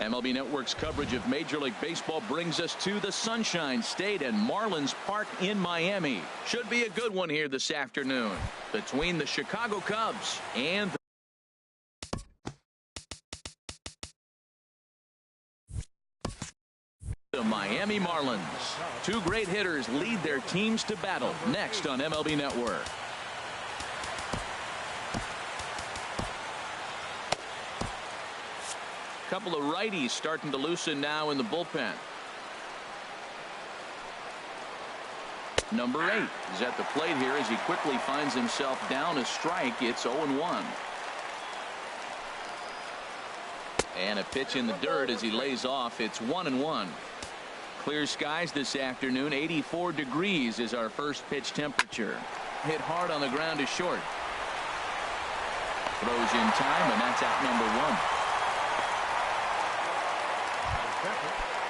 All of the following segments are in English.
MLB Network's coverage of Major League Baseball brings us to the Sunshine State and Marlins Park in Miami. Should be a good one here this afternoon between the Chicago Cubs and the Miami Marlins. Two great hitters lead their teams to battle next on MLB Network. Couple of righties starting to loosen now in the bullpen. Number 8 is at the plate here as he quickly finds himself down a strike. It's 0-1. And a pitch in the dirt as he lays off. It's 1-1. Clear skies this afternoon. 84 degrees is our first pitch temperature. Hit hard on the ground to short. Throws in time, and that's out number 1.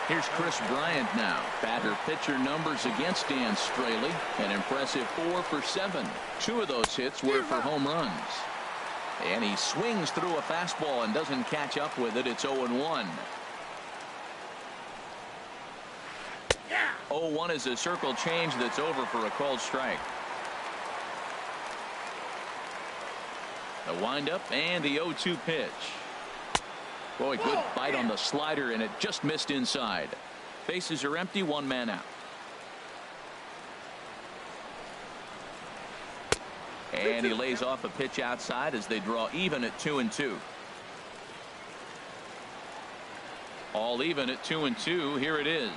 Here's Chris Bryant now. Batter-pitcher numbers against Dan Straley. An impressive 4 for 7. 2 of those hits were for home runs. And he swings through a fastball and doesn't catch up with it. It's 0-1. 0-1 is a circle change that's over for a called strike. The windup and the 0-2 pitch. Boy, good bite on the slider, and it just missed inside. Bases are empty, 1 man out. And he lays off a pitch outside as they draw even at 2-2. All even at 2-2. Here it is.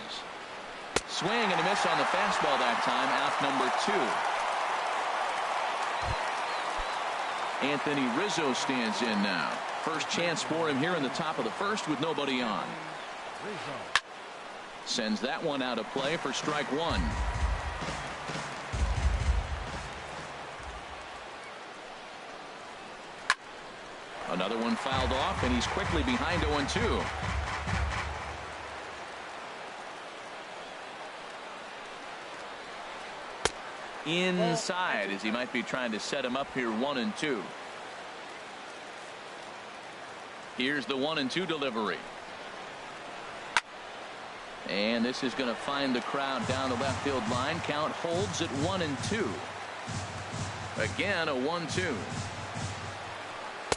Swing and a miss on the fastball that time. Out number 2. Anthony Rizzo stands in now. First chance for him here in the top of the first with nobody on. Sends that one out of play for strike 1. Another one fouled off, and he's quickly behind 0-2. Inside as he might be trying to set him up here. 1-2. Here's the 1-2 delivery. And this is going to find the crowd down the left field line. Count holds at 1-2. Again a 1-2.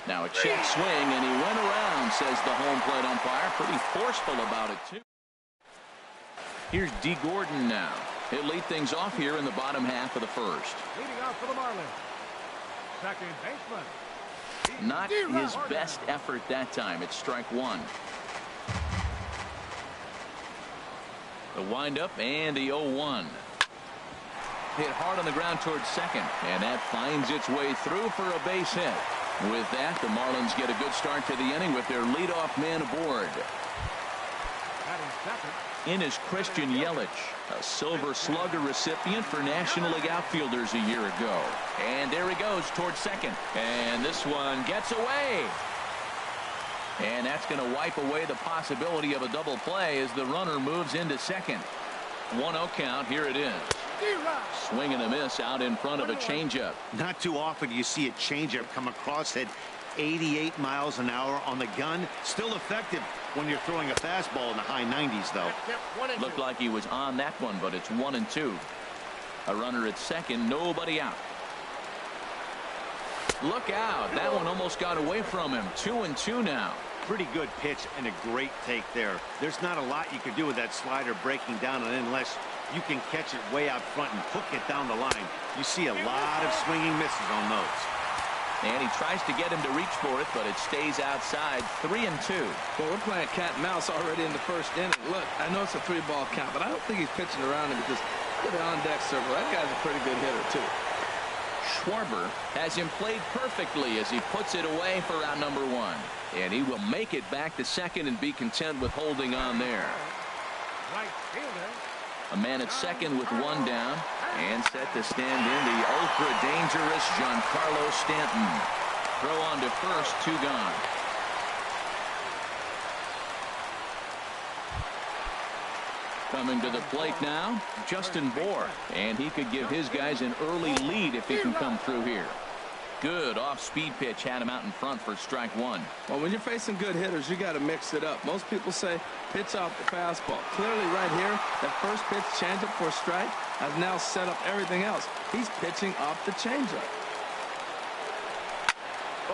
Now a check swing, and he went around, says the home plate umpire. Pretty forceful about it too. Here's D. Gordon now. He'll lead things off here in the bottom half of the first. Leading off for the Marlins. Second baseman. Not his best effort that time. It's strike 1. The windup and the 0-1. Hit hard on the ground towards second, and that finds its way through for a base hit. With that, the Marlins get a good start to the inning with their leadoff man aboard. In is Christian Yelich, a Silver Slugger recipient for National League outfielders a year ago. And there he goes towards second. And this one gets away. And that's going to wipe away the possibility of a double play as the runner moves into second. 1-0 count. Here it is. Swing and a miss out in front of a changeup. Not too often do you see a changeup come across at 88 miles an hour on the gun. Still effective when you're throwing a fastball in the high 90s, though. Looked like he was on that one, but it's 1-2. A runner at second, nobody out. Look out. That one almost got away from him. 2-2 now. Pretty good pitch and a great take there. There's not a lot you could do with that slider breaking down, and unless you can catch it way out front and hook it down the line, you see a lot of swinging misses on those. And he tries to get him to reach for it, but it stays outside. 3-2. Well, we're playing cat and mouse already in the first inning. Look, I know it's a 3-ball count, but I don't think he's pitching around him because look at the on-deck circle. That guy's a pretty good hitter, too. Schwarber has him played perfectly as he puts it away for out number 1. And he will make it back to second and be content with holding on there. Right fielder. A man at second with 1 down. And set to stand in the ultra-dangerous Giancarlo Stanton. Throw on to first, 2 gone. Coming to the plate now, Justin Bour. And he could give his guys an early lead if he can come through here. Good off-speed pitch had him out in front for strike one. Well, when you're facing good hitters, you got to mix it up. Most people say pitch off the fastball. Clearly right here, that first pitch changeup for a strike has now set up everything else. He's pitching off the changeup.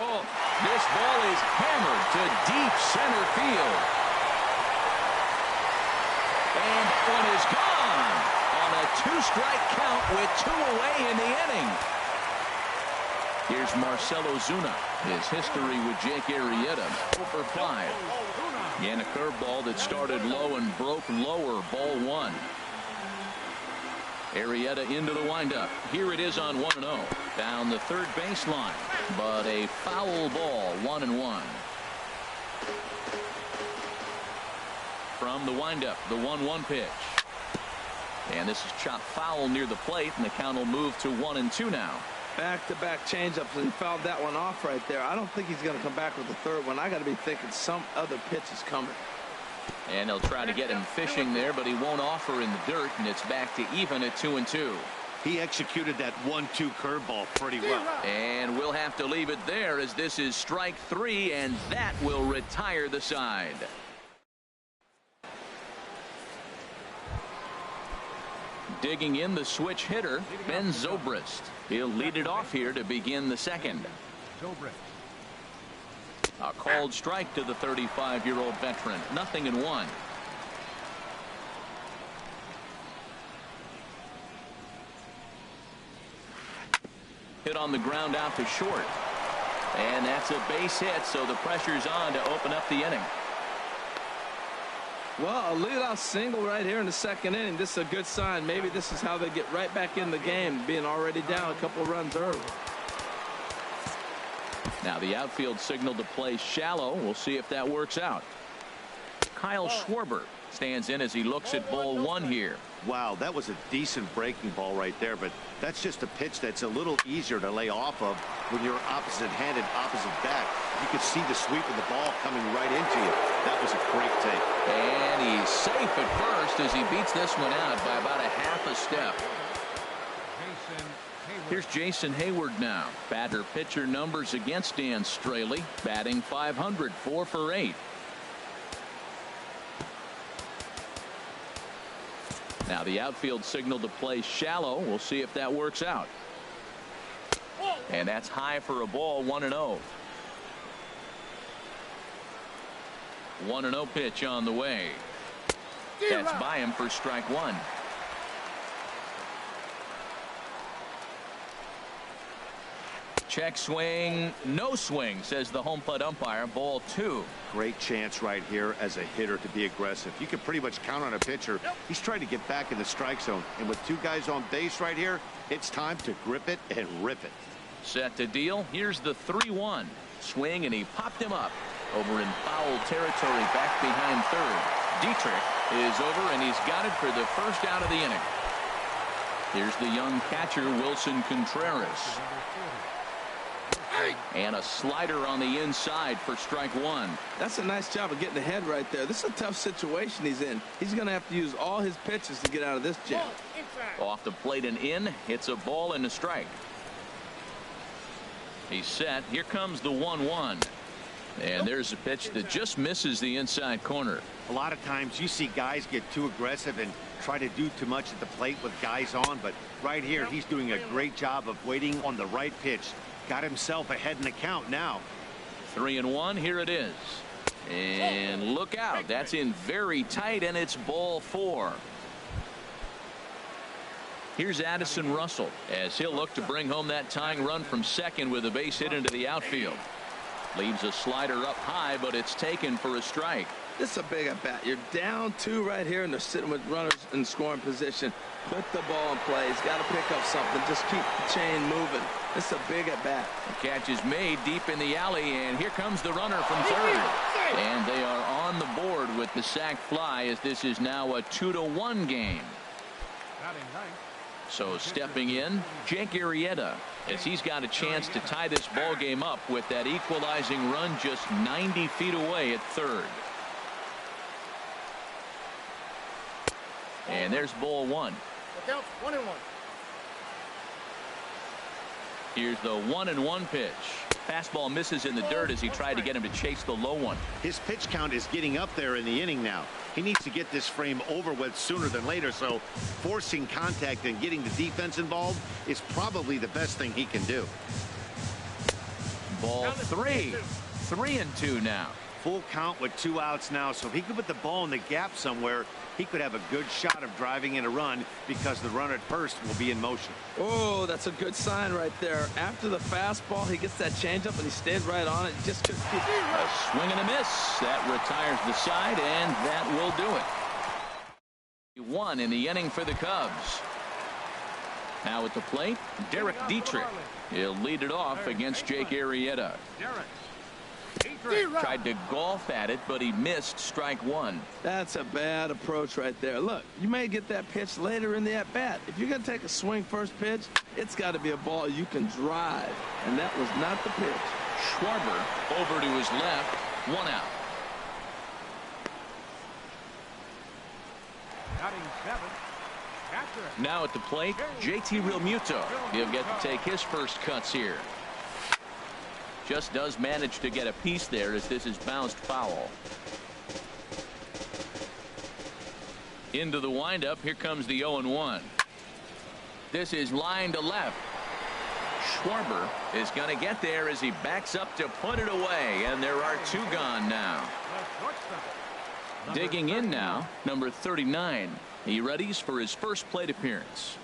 Oh, this ball is hammered to deep center field. And one is gone on a two-strike count with 2 away in the inning. Here's Marcell Ozuna. His history with Jake Arrieta, 0 for 5. Again, a curveball that started low and broke lower, ball 1. Arrieta into the windup. Here it is on 1-0. Down the third baseline, but a foul ball, 1-1. From the windup, the 1-1 pitch. And this is chopped foul near the plate, and the count will move to 1-2 now. Back-to-back changeups, and he fouled that one off right there. I don't think he's going to come back with the third one. I got to be thinking some other pitch is coming. And they'll try to get him fishing there, but he won't offer in the dirt, and it's back to even at 2-2. He executed that 1-2 curveball pretty well. And we'll have to leave it there as this is strike 3, and that will retire the side. Digging in the switch hitter, Ben Zobrist. He'll lead it off here to begin the second. A called strike to the 35-year-old veteran. 0-1. Hit on the ground out to short. And that's a base hit, so the pressure's on to open up the inning. Well, a leadoff single right here in the second inning. This is a good sign. Maybe this is how they get right back in the game, being already down a couple runs early. Now the outfield signal to play shallow. We'll see if that works out. Kyle Schwarber stands in as he looks at ball 1 here. Wow, that was a decent breaking ball right there, but that's just a pitch that's a little easier to lay off of when you're opposite-handed, opposite bat. You could see the sweep of the ball coming right into you. That was a great take. And he's safe at first as he beats this one out by about a half a step. Here's Jason Hayward now. Batter pitcher numbers against Dan Straley. Batting .500, 4 for 8. Now the outfield signal to play shallow. We'll see if that works out. And that's high for a ball, 1-0. 1-0 pitch on the way. That's by him for strike 1. Check swing, no swing, says the home plate umpire. Ball 2. Great chance right here as a hitter to be aggressive. You can pretty much count on a pitcher. He's trying to get back in the strike zone. And with 2 guys on base right here, it's time to grip it and rip it. Set to deal. Here's the 3-1. Swing, and he popped him up. Over in foul territory back behind third. Dietrich is over, and he's got it for the first out of the inning. Here's the young catcher, Wilson Contreras. And a slider on the inside for strike 1. That's a nice job of getting ahead right there. This is a tough situation he's in. He's going to have to use all his pitches to get out of this jam. Off the plate and in. Hits a ball and a strike. He's set. Here comes the 1-1. And there's a pitch that just misses the inside corner. A lot of times you see guys get too aggressive and try to do too much at the plate with guys on. But right here, he's doing a great job of waiting on the right pitch. Got himself ahead in the count now. 3-1. Here it is. And look out. That's in very tight, and it's ball 4. Here's Addison Russell as he'll look to bring home that tying run from second with a base hit into the outfield. Leaves a slider up high, but it's taken for a strike. This is a big at bat. You're down 2 right here, and they're sitting with runners in scoring position. Put the ball in play. He's got to pick up something. Just keep the chain moving. This is a big at bat. The catch is made deep in the alley, and here comes the runner from third. And they are on the board with the sac fly as this is now a 2-1 game. So stepping in, Jake Arrieta, as he's got a chance to tie this ball game up with that equalizing run just 90 feet away at third. And there's ball 1. Look out, 1-1. Here's the 1-1 pitch. Fastball misses in the dirt as he tried to get him to chase the low one. His pitch count is getting up there in the inning now. He needs to get this frame over with sooner than later, so forcing contact and getting the defense involved is probably the best thing he can do. Ball 3. 3-2 now. Full count with 2 outs now, so if he could put the ball in the gap somewhere, he could have a good shot of driving in a run because the runner at first will be in motion. Oh, that's a good sign right there. After the fastball, he gets that changeup, and he stayed right on it. Just couldn't keep it. A swing and a miss. That retires the side, and that will do it. 1 in the inning for the Cubs. Now at the plate, Derek Dietrich. He'll lead it off against Jake Arrieta. Tried to golf at it, but he missed strike 1. That's a bad approach right there. Look, you may get that pitch later in the at-bat. If you're going to take a swing first pitch, it's got to be a ball you can drive, and that was not the pitch. Schwarber over to his left, 1 out. Batting 7. Catcher. Now at the plate, JT Realmuto. He'll get to take his first cuts here. Just does manage to get a piece there as this is bounced foul. Into the windup. Here comes the 0-1. This is line to left. Schwarber is going to get there as he backs up to put it away, and there are 2 gone now. Digging in now, number 39. He readies for his first plate appearance.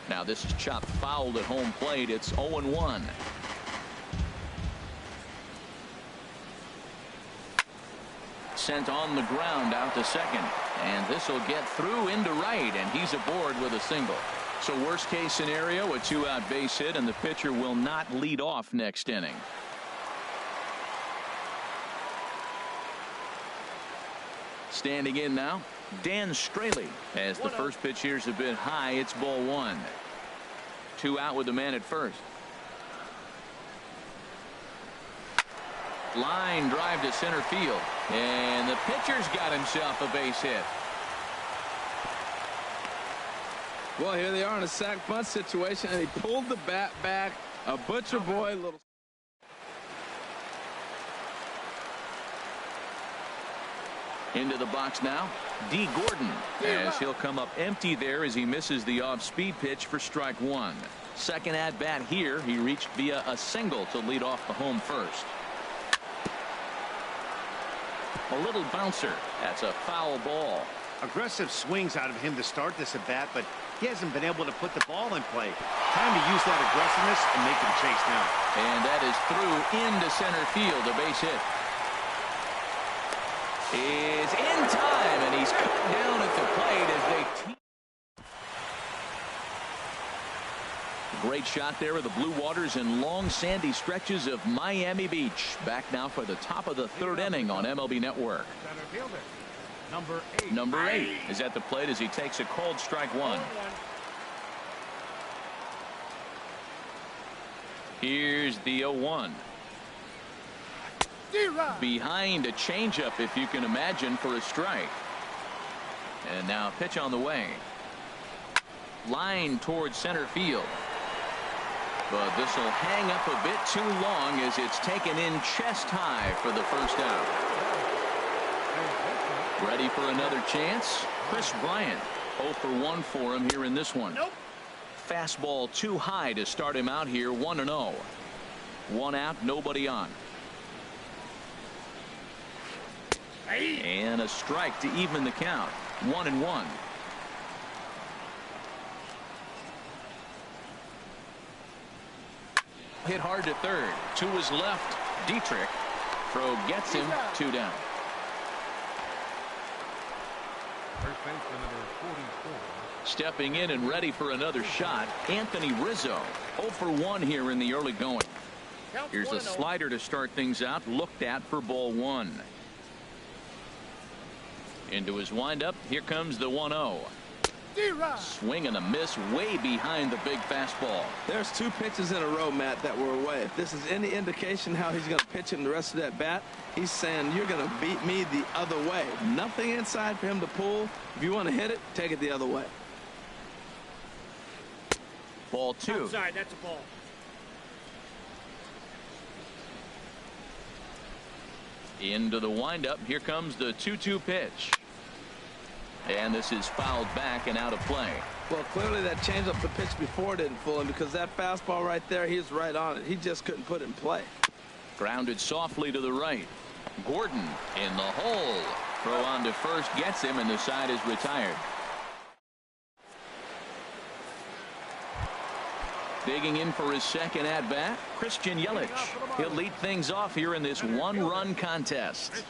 Now this is chopped fouled at home plate. It's 0-1. Sent on the ground out to second, and this will get through into right, and he's aboard with a single. So worst case scenario, a 2-out base hit, and the pitcher will not lead off next inning. Standing in now, Dan Straley. As the first pitch here is a bit high, it's ball 1. 2 out with the man at first. Line drive to center field, and the pitcher's got himself a base hit. Well, here they are in a sack bunt situation, and he pulled the bat back. A butcher boy little. Into the box now, D. Gordon, as he'll come up empty there as he misses the off-speed pitch for strike 1. Second at-bat here, he reached via a single to lead off the home first. A little bouncer. That's a foul ball. Aggressive swings out of him to start this at-bat, but he hasn't been able to put the ball in play. Time to use that aggressiveness and make him chase now. And that is through into center field, a base hit. Is in time, and he's cut down at the plate as they great shot there of the Blue Waters in long sandy stretches of Miami Beach. Back now for the top of the 3rd inning on MLB Network. Center fielder. Number 8 is at the plate as he takes a called strike 1. Here's the 0-1. Behind a changeup, if you can imagine, for a strike. And now pitch on the way. Line towards center field. But this will hang up a bit too long as it's taken in chest high for the first out. Ready for another chance? Chris Bryant. 0 for 1 for him here in this one. Fastball too high to start him out here. 1-0. 1 out, nobody on. And a strike to even the count. 1-1. Hit hard to third. To his left, Dietrich. Throw gets him. 2 down. First baseman number 44. Stepping in and ready for another shot, Anthony Rizzo. 0 for 1 here in the early going. Here's a slider to start things out. Looked at for ball 1. Into his windup. Here comes the 1-0. Swing and a miss way behind the big fastball. There's 2 pitches in a row, Matt, that were away. If this is any indication how he's going to pitch him the rest of that bat, he's saying you're going to beat me the other way. Nothing inside for him to pull. If you want to hit it, take it the other way. Ball 2. Outside, that's a ball. Into the windup. Here comes the 2-2 pitch. And this is fouled back and out of play. Well, clearly that changeup the pitch before didn't fool him, because that fastball right there, he was right on it. He just couldn't put it in play. Grounded softly to the right. Gordon in the hole. Throw on to first gets him, and the side is retired. Digging in for his second at-bat, Christian Yelich. He'll lead things off here in this one-run contest.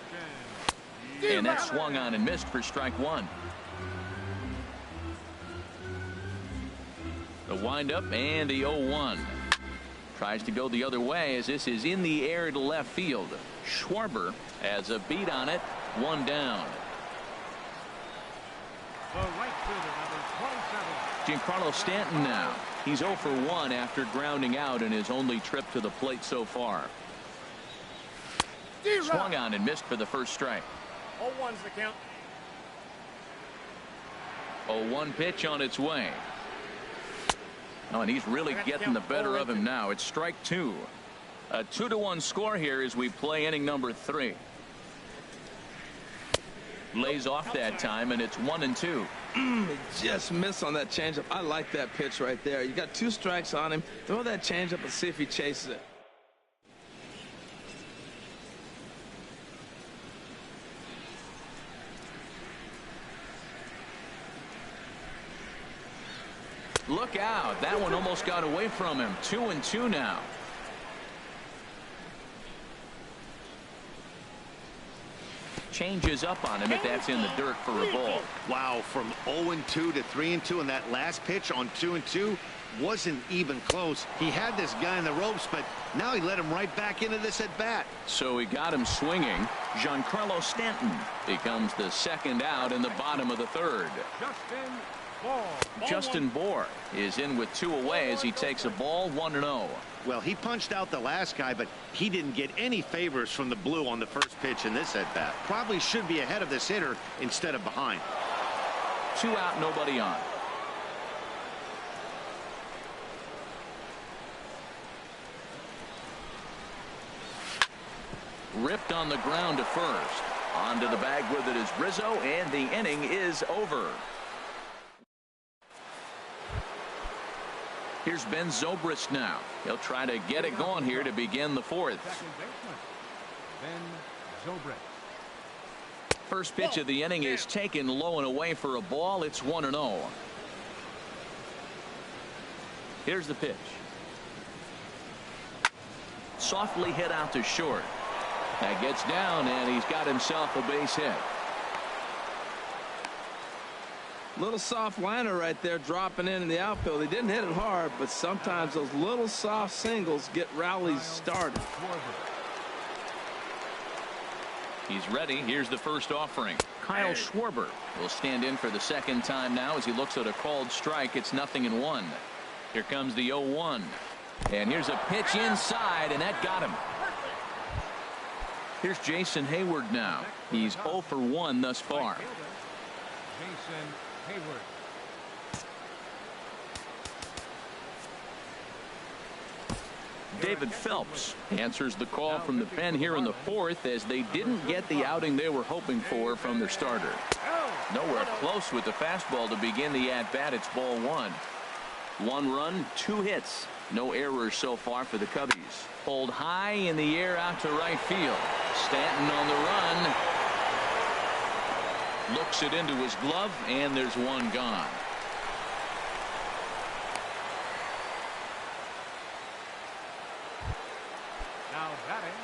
And that swung on and missed for strike 1. The windup and the 0-1. Tries to go the other way as this is in the air to left field. Schwarber has a beat on it. 1 down. The right fielder, number 27. Giancarlo Stanton now. He's 0 for 1 after grounding out in his only trip to the plate so far. Swung on and missed for the first strike. 0-1's the count. 0-1 pitch on its way. Oh, and he's really getting the better of him now. It's strike 2. A 2-1 score here as we play inning number 3. Lays off that time, and it's 1-2. He just missed on that changeup. I like that pitch right there. You got 2 strikes on him. Throw that changeup and see if he chases it. Look out. That one almost got away from him. 2-2 now. Changes up on him if that's in the dirt for a ball. Wow, from 0-2 to 3-2, and that last pitch on 2-2 wasn't even close. He had this guy in the ropes, but now he let him right back into this at bat. So he got him swinging. Giancarlo Stanton becomes the second out in the bottom of the 3rd. Justin Bour is in with 2 away as he takes a ball. 1-0. Well, he punched out the last guy, but he didn't get any favors from the blue on the first pitch in this at bat. Probably should be ahead of this hitter instead of behind. 2 out, nobody on. Ripped on the ground to first. Onto the bag with it is Rizzo, and the inning is over. Here's Ben Zobrist now. He'll try to get it going here to begin the 4th. Ben Zobrist. First pitch of the inning is taken low and away for a ball. It's 1-0. Here's the pitch. Softly hit out to short. That gets down, and he's got himself a base hit. Little soft liner right there dropping in the outfield. He didn't hit it hard, but sometimes those little soft singles get rallies started. He's ready. Here's the first offering. Kyle Schwarber will stand in for the second time now as he looks at a called strike. It's 0-1. Here comes the 0-1. And here's a pitch inside, and that got him. Here's Jason Hayward now. He's 0 for 1 thus far. Jason Hayward. David Phelps answers the call from the pen here in the 4th as they didn't get the outing they were hoping for from their starter. Nowhere close with the fastball to begin the at-bat. It's ball 1. 1 run, 2 hits. No errors so far for the Cubbies. Pulled high in the air out to right field. Stanton on the run. Looks it into his glove, and there's 1 gone. Now batting.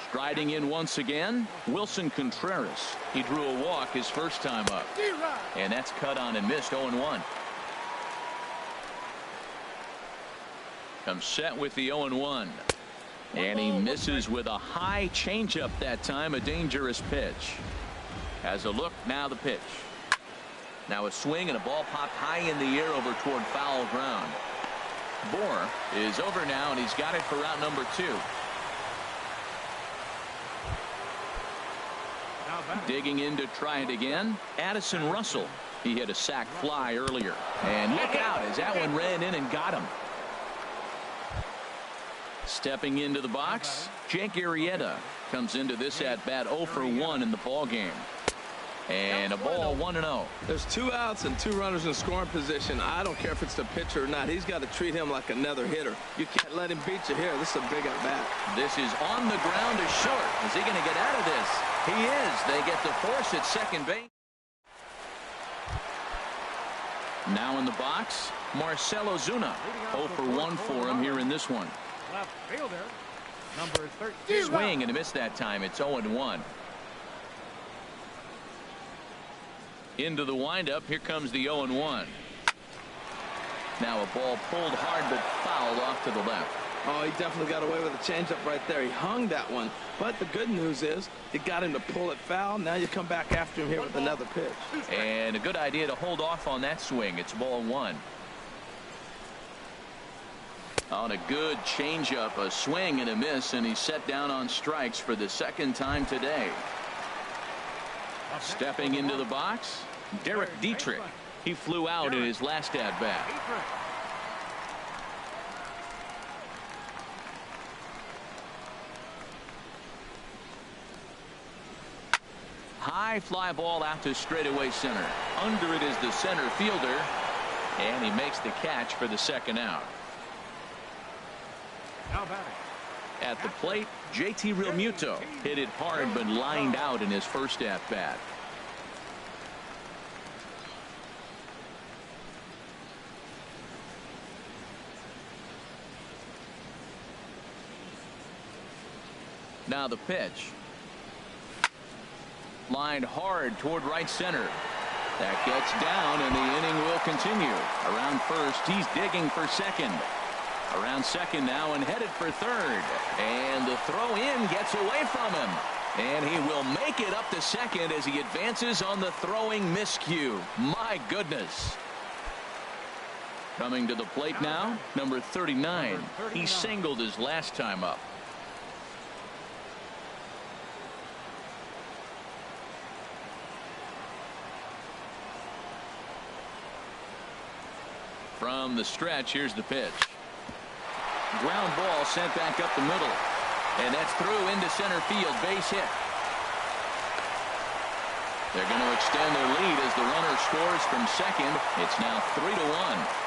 Striding in once again, Wilson Contreras. He drew a walk his first time up. And that's cut on and missed. 0-1. Comes set with the 0-1. And he misses with a high changeup that time. A dangerous pitch. Has a look, now the pitch. Now a swing, and a ball popped high in the air over toward foul ground. Bour is over now, and he's got it for round number 2. Digging in to try it again, Addison Russell. He hit a sac fly earlier. And look out as that one ran in and got him. Stepping into the box, Jake Arrieta comes into this at-bat 0 for 1 in the ball game. And a ball 1-0. There's 2 outs and 2 runners in scoring position. I don't care if it's the pitcher or not. He's got to treat him like another hitter. You can't let him beat you here. This is a big at-bat. This is on the ground to short. Is he going to get out of this? He is. They get the force at second base. Now in the box, Marcell Ozuna. 0 for 1 for him here in this one. Left fielder, number 13. Swing and a miss that time. It's 0-1. Into the windup. Here comes the 0-1. Now a ball pulled hard but fouled off to the left. Oh, he definitely got away with a changeup right there. He hung that one. But the good news is it got him to pull it foul. Now you come back after him here with another pitch. And a good idea to hold off on that swing. It's ball 1. On a good changeup, a swing and a miss, and he's set down on strikes for the second time today. Stepping into the box, Derek Dietrich. He flew out in his last at-bat. High fly ball out to straightaway center. Under it is the center fielder, and he makes the catch for the second out. At the plate, JT Realmuto hit it hard but lined out in his first at-bat. Now the pitch. Lined hard toward right center. That gets down, and the inning will continue. Around first, he's digging for second. Around second now and headed for third. And the throw in gets away from him. And he will make it up to second as he advances on the throwing miscue. My goodness. Coming to the plate now, number 39. He singled his last time up. From the stretch, here's the pitch. Ground ball sent back up the middle. And that's through into center field. Base hit. They're going to extend their lead as the runner scores from second. It's now 3-1.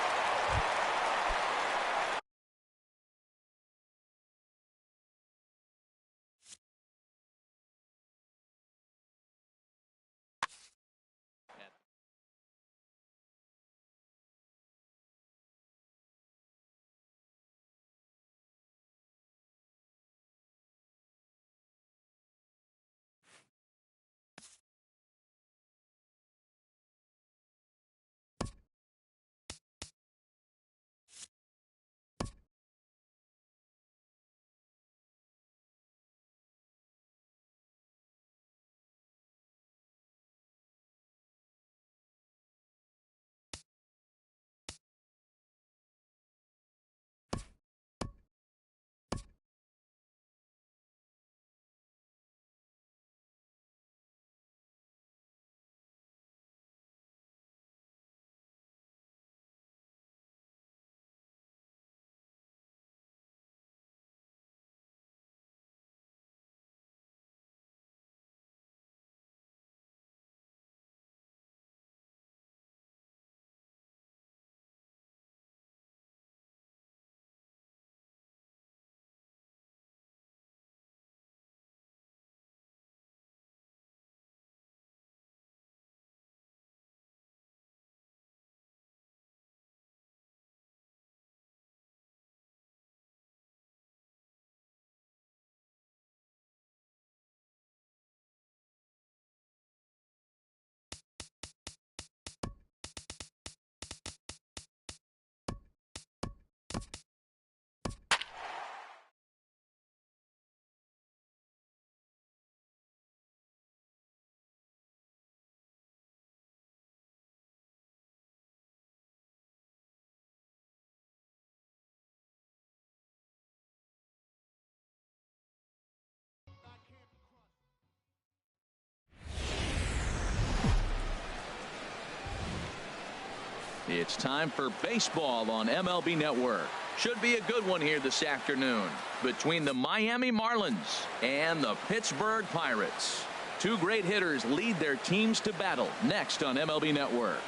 It's time for baseball on MLB Network. Should be a good one here this afternoon between the Miami Marlins and the Pittsburgh Pirates. Two great hitters lead their teams to battle next on MLB Network.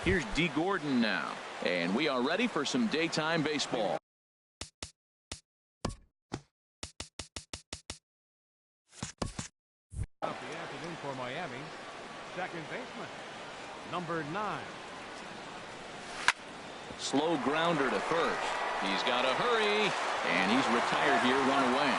Here's D. Gordon now, and we are ready for some daytime baseball. Out the afternoon for Miami. Second baseman, number 9. Slow grounder to first. He's got to hurry, and he's retired here, run away.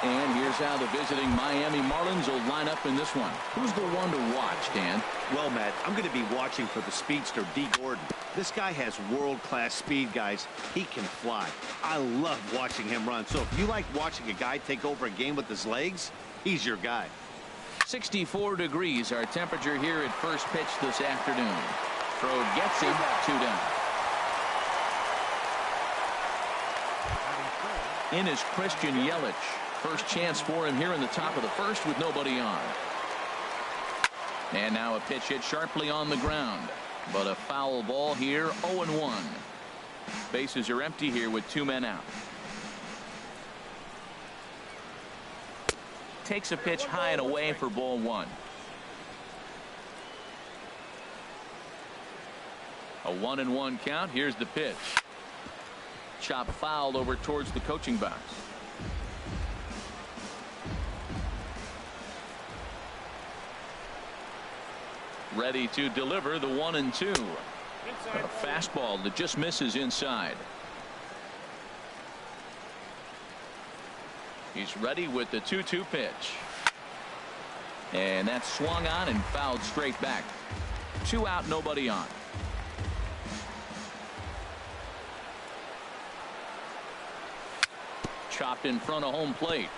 And here's how the visiting Miami Marlins will line up in this one. Who's the one to watch, Dan? Well, Matt, I'm going to be watching for the speedster, D. Gordon. This guy has world-class speed, guys. He can fly. I love watching him run. So if you like watching a guy take over a game with his legs, he's your guy. 64 degrees, our temperature here at first pitch this afternoon. Throw gets him, 2 down. In is Christian Yelich. First chance for him here in the top of the first with nobody on. And now a pitch hit sharply on the ground. But a foul ball here, 0-1. Bases are empty here with 2 men out. Takes a pitch high and away for ball 1. A 1-1 count. Here's the pitch. Chop foul over towards the coaching box. Ready to deliver the 1-2. A fastball that just misses inside. He's ready with the 2-2 pitch. And that's swung on and fouled straight back. 2 out, nobody on. Chopped in front of home plate.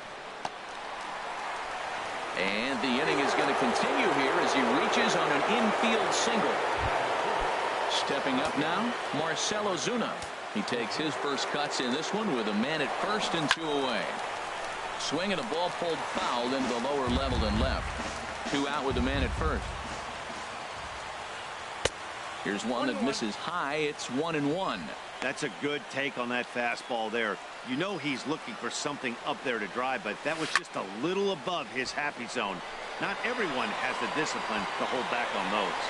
And the inning is going to continue here as he reaches on an infield single. Stepping up now, Marcell Ozuna. He takes his first cuts in this one with a man at first and 2 away. Swing and a ball pulled foul into the lower level and left. 2 out with a man at first. Here's one that misses high. It's 1-1. That's a good take on that fastball there. You know he's looking for something up there to drive, but that was just a little above his happy zone. Not everyone has the discipline to hold back on those.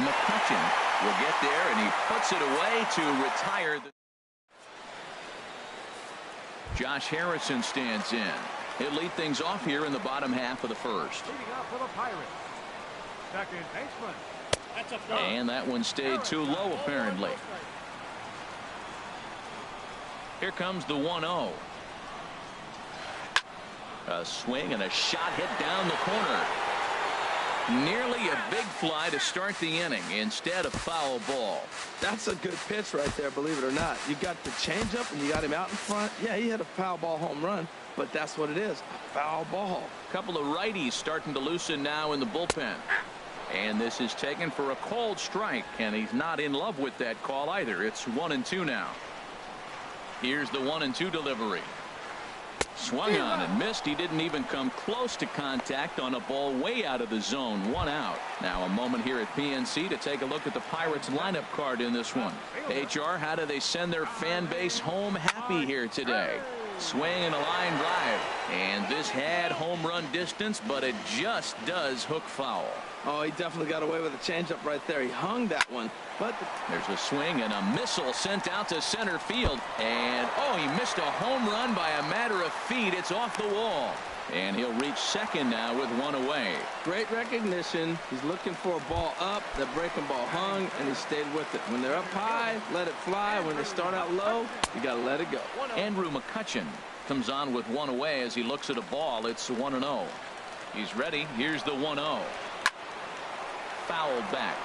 McCutchen will get there, and he puts it away to retire. Josh Harrison stands in. He'll lead things off here in the bottom half of the first. Leading out for the Pirates. Second baseman. That's a throw. And that one stayed too low, apparently. Here comes the 1-0. A swing and a shot hit down the corner. Nearly a big fly to start the inning. Instead, a foul ball. That's a good pitch right there, believe it or not. You got the changeup and you got him out in front. Yeah, he hit a foul ball home run, but that's what it is, a foul ball. Couple of righties starting to loosen now in the bullpen. And this is taken for a called strike, and he's not in love with that call either. It's 1-2 now. Here's the 1-2 delivery. Swung on and missed. He didn't even come close to contact on a ball way out of the zone. 1 out. Now a moment here at PNC to take a look at the Pirates lineup card in this one. HR, how do they send their fan base home happy here today? Swing and a line drive. And this had home run distance, but it just does hook foul. Oh, he definitely got away with a changeup right there. He hung that one. But there's a swing and a missile sent out to center field. And, oh, he missed a home run by a matter of feet. It's off the wall. And he'll reach second now with 1 away. Great recognition. He's looking for a ball up. The breaking ball hung, and he stayed with it. When they're up high, let it fly. When they start out low, you got to let it go. Andrew McCutchen comes on with 1 away as he looks at a ball. It's 1-0. He's ready. Here's the 1-0. Fouled back.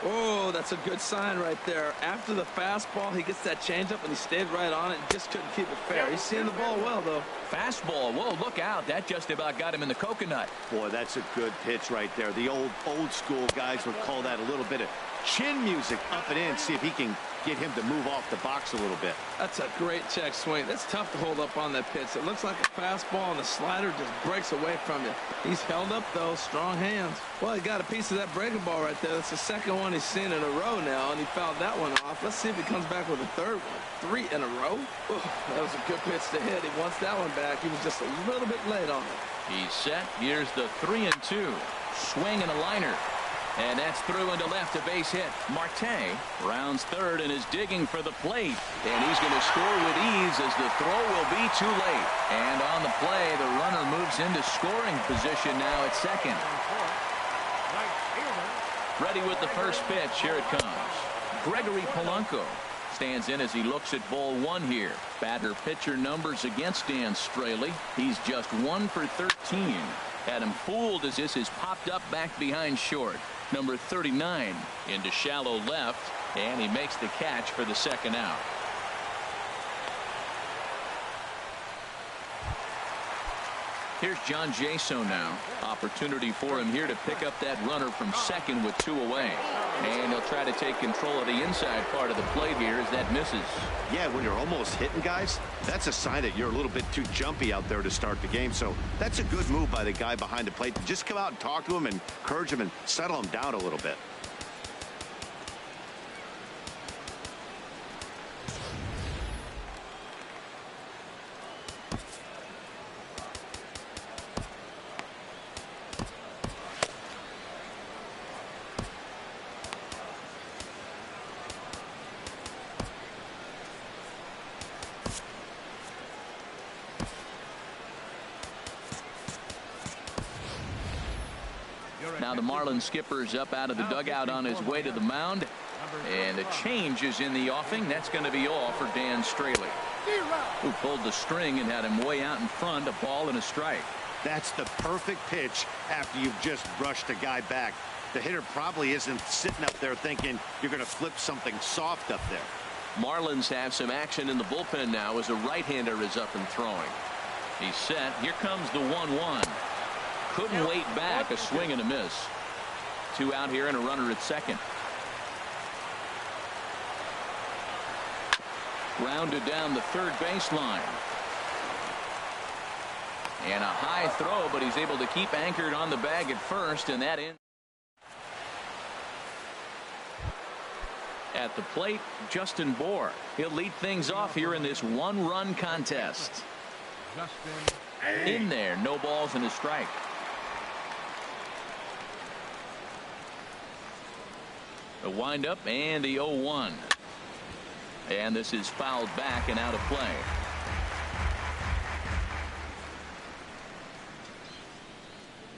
Oh, that's a good sign right there. After the fastball, he gets that changeup, and he stayed right on it and just couldn't keep it fair. He's seeing the ball well, though. Fastball. Whoa, look out. That just about got him in the coconut. Boy, that's a good pitch right there. The old school guys would call that a little bit of chin music up and in. See if he can get him to move off the box a little bit. That's a great check swing. That's tough to hold up on that pitch. It looks like a fastball, and the slider just breaks away from you. He's held up, though. Strong hands. Well, he got a piece of that breaking ball right there. That's the second one he's seen in a row now, and he fouled that one off. Let's see if he comes back with a third one. 3 in a row. Ooh, that was a good pitch to hit. He wants that one back. He was just a little bit late on it. He's set. Here's the 3-2. Swing and a liner. And that's through into left, a base hit. Marte rounds third and is digging for the plate. And he's going to score with ease as the throw will be too late. And on the play, the runner moves into scoring position now at second. Ready with the first pitch. Here it comes. Gregory Polanco stands in as he looks at ball 1 here. Batter-pitcher numbers against Dan Straley. He's just 1 for 13. Had him fooled as this is popped up back behind short. Number 39 into shallow left, and he makes the catch for the second out. Here's John Jaso now. Opportunity for him here to pick up that runner from second with 2 away. And he'll try to take control of the inside part of the plate here as that misses. Yeah, when you're almost hitting guys, that's a sign that you're a little bit too jumpy out there to start the game. So that's a good move by the guy behind the plate. Just come out and talk to him and encourage him and settle him down a little bit. Now the Marlins skipper's up out of the dugout on his way to the mound. And a change is in the offing. That's going to be all for Dan Straley, who pulled the string and had him way out in front. A ball and a strike. That's the perfect pitch after you've just brushed a guy back. The hitter probably isn't sitting up there thinking you're going to flip something soft up there. Marlins have some action in the bullpen now as a right-hander is up and throwing. He's set. Here comes the 1-1. Couldn't wait back. A swing and a miss. 2 out here and a runner at second. Rounded down the third baseline. And a high throw, but he's able to keep anchored on the bag at first, and that in. At the plate, Justin Bour. He'll lead things off here in this 1-run contest. In there, no balls and a strike. The windup and the 0-1. And this is fouled back and out of play.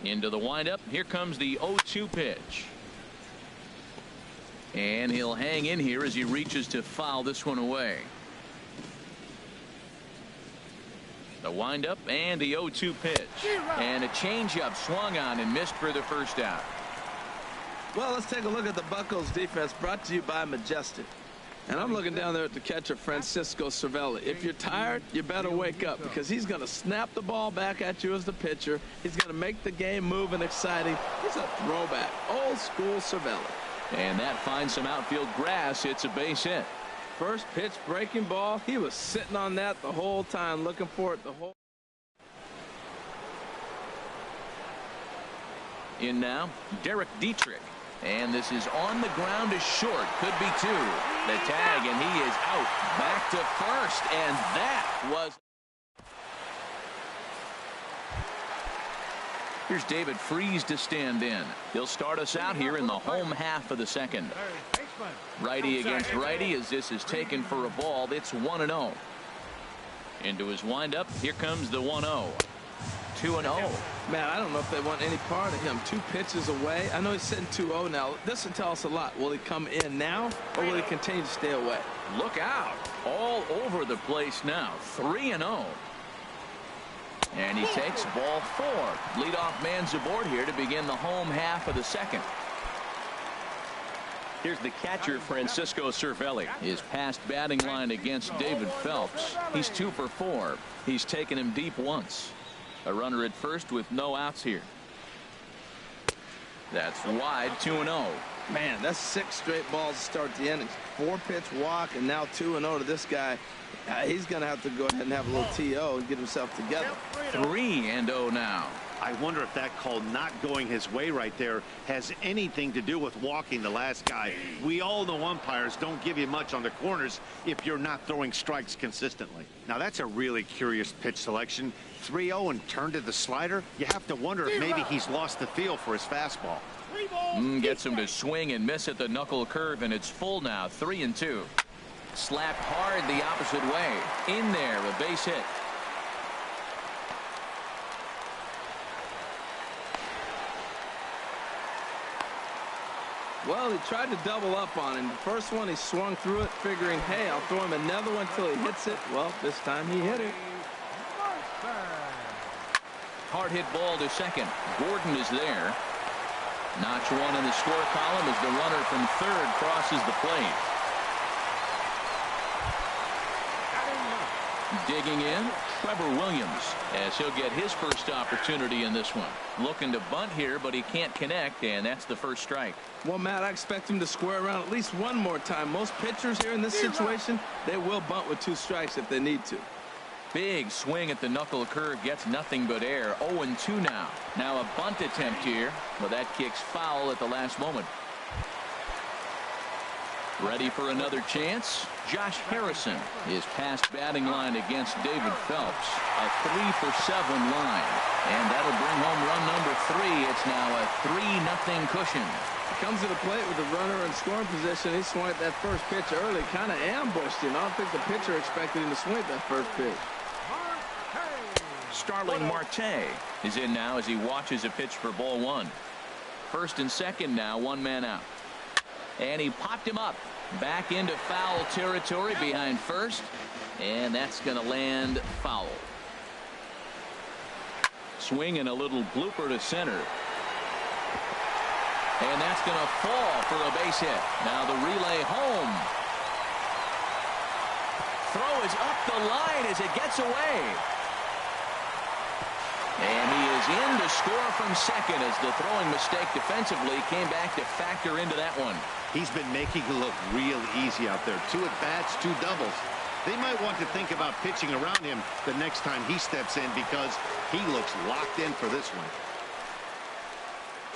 Into the windup. Here comes the 0-2 pitch. And he'll hang in here as he reaches to foul this one away. The windup and the 0-2 pitch. And a changeup swung on and missed for the first out. Well, let's take a look at the Buccos defense, brought to you by Majestic. And I'm looking down there at the catcher, Francisco Cervelli. If you're tired, you better wake up, because he's going to snap the ball back at you as the pitcher. He's going to make the game move and exciting. He's a throwback, old school Cervelli. And that finds some outfield grass. It's a base hit. First pitch breaking ball. He was sitting on that the whole time, looking for it the whole. In now, Derek Dietrich. And this is on the ground is short. Could be 2. The tag, and he is out. Back to first, and that was. Here's David Freese to stand in. He'll start us out here in the home half of the second. Righty against righty as this is taken for a ball. It's 1-0. Into his windup. Here comes the 1-0. 2-0. Man, I don't know if they want any part of him. 2 pitches away. I know he's sitting 2-0 now. This will tell us a lot. Will he come in now, or will he continue to stay away? Look out. All over the place now. 3-0. And he takes ball 4. Leadoff man's aboard here to begin the home half of the second. Here's the catcher, Francisco Cervelli. His past batting line against David Phelps. He's 2 for 4. He's taken him deep once. A runner at first with no outs here. That's wide, 2-0. Man, that's 6 straight balls to start the innings. 4-pitch walk, and now 2-0 to this guy. He's going to have to go ahead and have a little TO and get himself together. 3-0 now. I wonder if that call not going his way right there has anything to do with walking the last guy. We all know umpires don't give you much on the corners if you're not throwing strikes consistently. Now, that's a really curious pitch selection. 3-0 and turned to the slider. You have to wonder if maybe he's lost the feel for his fastball. Gets him to swing and miss at the knuckle curve, and it's full now, 3-2. Slapped hard the opposite way. In there, a base hit. Well, he tried to double up on him. The first one, he swung through it, figuring, hey, I'll throw him another one until he hits it. Well, this time he hit it. Hard hit ball to second. Gordon is there. Notch one in the score column as the runner from third crosses the plate. Digging in, Trevor Williams, as he'll get his first opportunity in this one. Looking to bunt here, but he can't connect, and that's the first strike. Well, Matt, I expect him to square around at least one more time. Most pitchers here in this situation, they will bunt with 2 strikes if they need to. Big swing at the knuckle curve, gets nothing but air. 0-2 now. Now a bunt attempt here, but that kicks foul at the last moment. Ready for another chance? Josh Harrison. His past batting line against David Phelps. A 3 for 7 line. And that'll bring home run number 3. It's now a 3-0 cushion. He comes to the plate with the runner in scoring position. He swung at that first pitch early, kind of ambushed him. I don't think the pitcher expected him to swing at that first pitch. Starling Marte is in now as he watches a pitch for ball 1. First and second now, 1 man out. And he popped him up back into foul territory behind first, and that's going to land foul. Swing and a little blooper to center, and that's going to fall for a base hit. Now the relay home. Throw is up the line as it gets away. And he is in to score from second as the throwing mistake defensively came back to factor into that one. He's been making it look real easy out there. 2 at-bats, 2 doubles. They might want to think about pitching around him the next time he steps in because he looks locked in for this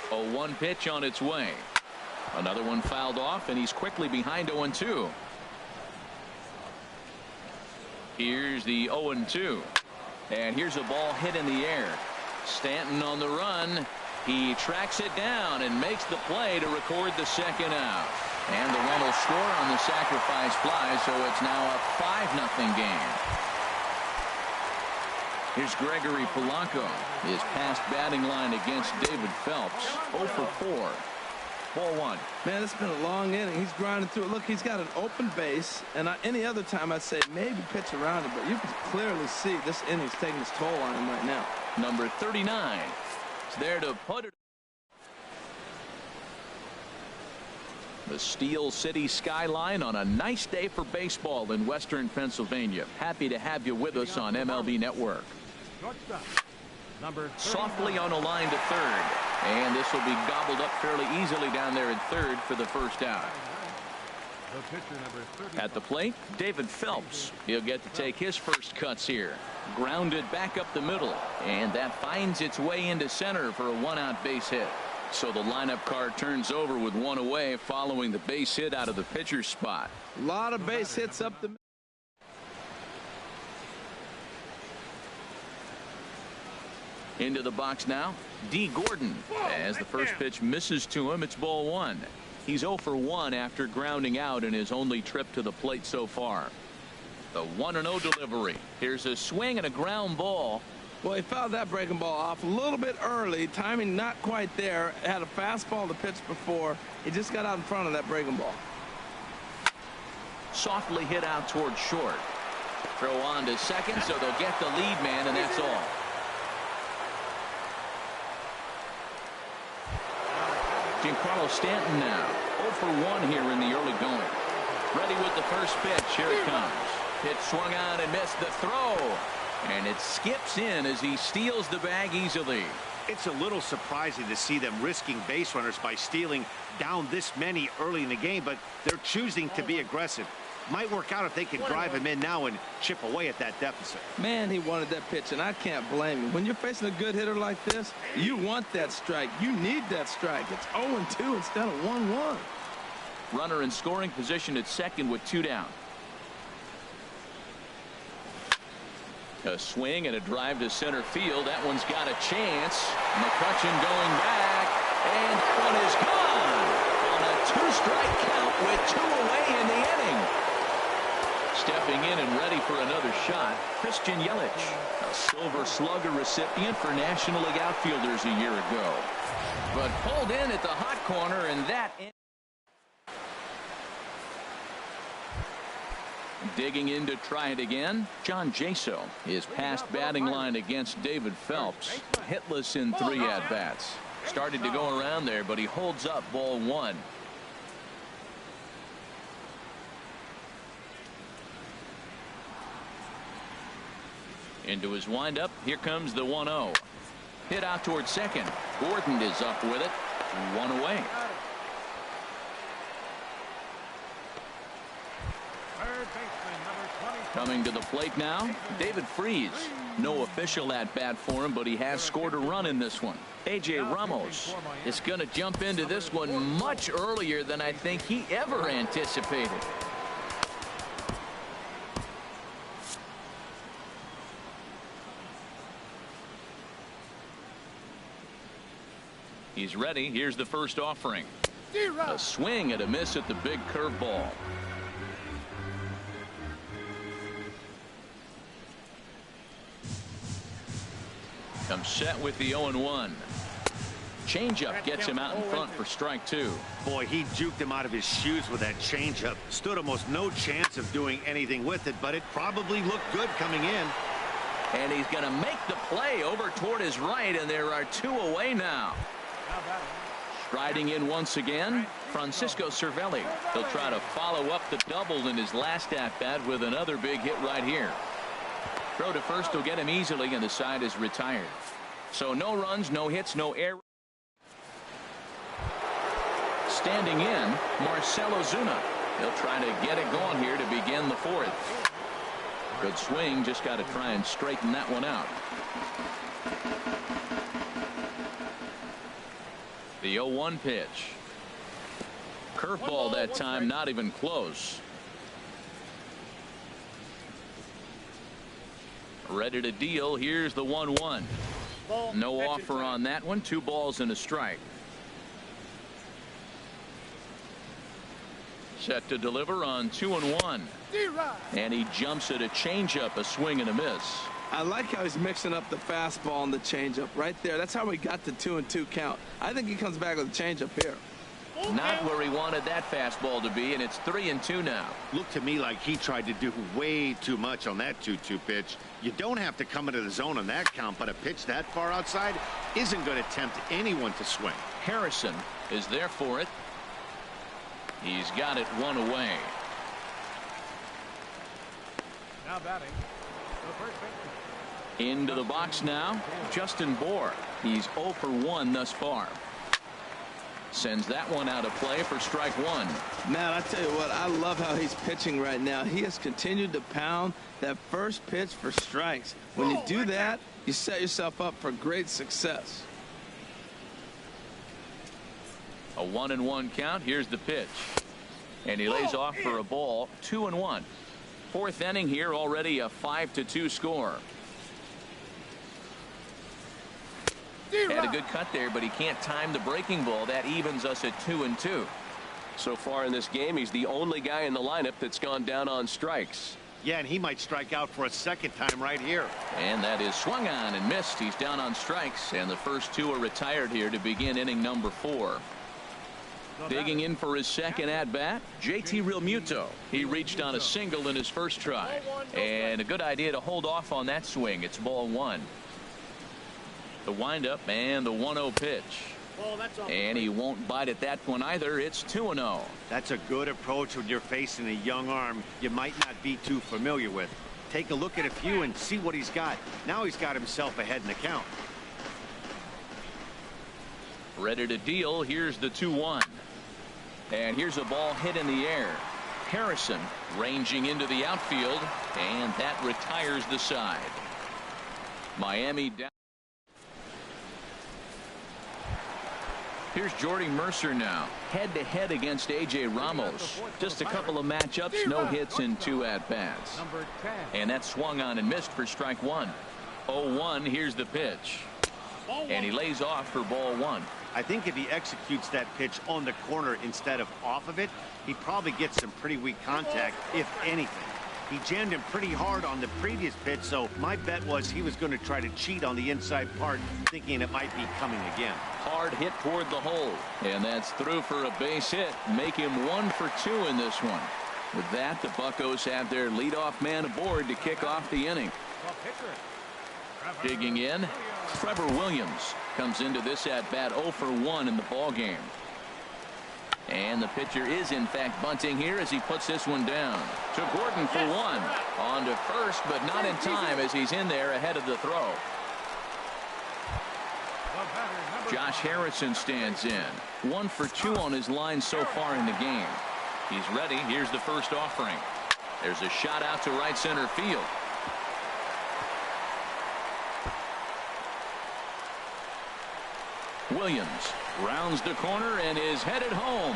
one. A 1 pitch on its way. Another one fouled off, and he's quickly behind 0-2. Here's the 0-2. And here's a ball hit in the air. Stanton on the run. He tracks it down and makes the play to record the second out. And the run will score on the sacrifice fly, so it's now a 5-0 game. Here's Gregory Polanco. His past batting line against David Phelps. 0 for 4. Ball 1. Man, it's been a long inning. He's grinding through it. Look, he's got an open base, and any other time I'd say maybe pitch around it, but you can clearly see this inning's taking its toll on him right now. Number 39 is there to put it. The Steel City skyline on a nice day for baseball in western Pennsylvania. Happy to have you with us on MLB Network. Softly on a line to third, and this will be gobbled up fairly easily down there at third for the first out. At the plate, David Phelps. He'll get to take his first cuts here. Grounded back up the middle, and that finds its way into center for a 1-out base hit. So the lineup card turns over with 1 away following the base hit out of the pitcher's spot. A lot of base hits up the middle. Into the box now, D. Gordon. As the first pitch misses to him, it's ball 1. He's 0 for 1 after grounding out in his only trip to the plate so far. The 1-0 delivery. Here's a swing and a ground ball. Well, he fouled that breaking ball off a little bit early. Timing not quite there. Had a fastball to pitch before. He just got out in front of that breaking ball. Softly hit out towards short. Throw on to second, so they'll get the lead man, and that's all. Giancarlo Stanton now. 0 for 1 here in the early going. Ready with the first pitch. Here it comes. Pitch swung on and missed the throw. And it skips in as he steals the bag easily. It's a little surprising to see them risking base runners by stealing down this many early in the game, but they're choosing to be aggressive. Might work out if they can drive him in now and chip away at that deficit. Man, he wanted that pitch, and I can't blame him. When you're facing a good hitter like this, you want that strike. You need that strike. It's 0-2 instead of 1-1. Runner in scoring position at second with 2 down. A swing and a drive to center field. That one's got a chance. McCutchen going back, and that one is gone on a 2-strike count with 2 away in the inning. Stepping in and ready for another shot, Christian Yelich, a Silver Slugger recipient for National League outfielders a year ago. But pulled in at the hot corner, and that digging in to try it again. John Jaso is past batting line against David Phelps. Hitless in 3 at-bats. Started to go around there, but he holds up ball 1. Into his windup. Here comes the 1-0. Hit out towards second. Gordon is up with it. 1 away. Coming to the plate now, David Freese. No official at-bat for him, but he has scored a run in this one. A.J. Ramos is going to jump into this one much earlier than I think he ever anticipated. He's ready. Here's the first offering. A swing and a miss at the big curveball. Comes set with the 0-1. Changeup gets him out in front for strike 2. Boy, he juked him out of his shoes with that changeup. Stood almost no chance of doing anything with it, but it probably looked good coming in. And he's going to make the play over toward his right, and there are 2 away now. Striding in once again, Francisco Cervelli. He'll try to follow up the double in his last at-bat with another big hit right here. Throw to first will get him easily, and the side is retired. So no runs, no hits, no errors. Standing in, Marcell Ozuna. He'll try to get it going here to begin the 4th. Good swing, just got to try and straighten that one out. The 0-1 pitch. Curveball that time, not even close. Ready to deal. Here's the 1-1. No offer on that one. 2 balls and a strike. Set to deliver on 2-1. And he jumps at a changeup, a swing and a miss. I like how he's mixing up the fastball and the changeup right there. That's how we got the 2-2 count. I think he comes back with a changeup here. Not where he wanted that fastball to be, and it's 3-2 now. Looked to me like he tried to do way too much on that 2-2 pitch. You don't have to come into the zone on that count, but a pitch that far outside isn't going to tempt anyone to swing. Harrison is there for it. He's got it 1 away. Now batting, the first baseman. Into the box now, Justin Bour. He's 0 for 1 thus far. Sends that one out of play for strike 1. Man, I tell you what, I love how he's pitching right now. He has continued to pound that first pitch for strikes. When you do that, you set yourself up for great success. A 1-1 count. Here's the pitch. And he lays off for a ball. 2-1. 4th inning here, already a 5-2 score. Had a good cut there, but he can't time the breaking ball. That evens us at 2-2. So far in this game, he's the only guy in the lineup that's gone down on strikes. Yeah, and he might strike out for a second time right here. And that is swung on and missed. He's down on strikes, and the first 2 are retired here to begin inning number 4. Digging in for his second at-bat, JT Realmuto. He reached on a single in his first try. And a good idea to hold off on that swing. It's ball 1. The windup and the 1-0 pitch. And he won't bite at that one either. It's 2-0. That's a good approach when you're facing a young arm you might not be too familiar with. Take a look at a few and see what he's got. Now he's got himself ahead in the count. Ready to deal. Here's the 2-1. And here's a ball hit in the air. Harrison ranging into the outfield, and that retires the side. Miami down. Here's Jordy Mercer now, head-to-head against A.J. Ramos. Just a couple of matchups, no hits and 2 at-bats. And that swung on and missed for strike 1. 0-1, here's the pitch. And he lays off for ball 1. I think if he executes that pitch on the corner instead of off of it, he probably gets some pretty weak contact, if anything. He jammed him pretty hard on the previous pitch, so my bet was he was going to try to cheat on the inside part, thinking it might be coming again. Hard hit toward the hole, and that's through for a base hit. Make him 1 for 2 in this one. With that, the Buccos have their leadoff man aboard to kick off the inning. Digging in, Trevor Williams comes into this at-bat 0 for 1 in the ball game. And the pitcher is in fact bunting here as he puts this one down to Gordon for 1. On to first, but not in time as he's in there ahead of the throw. Josh Harrison stands in. 1 for 2 on his line so far in the game. He's ready. Here's the first offering. There's a shot out to right center field. Williams rounds the corner and is headed home.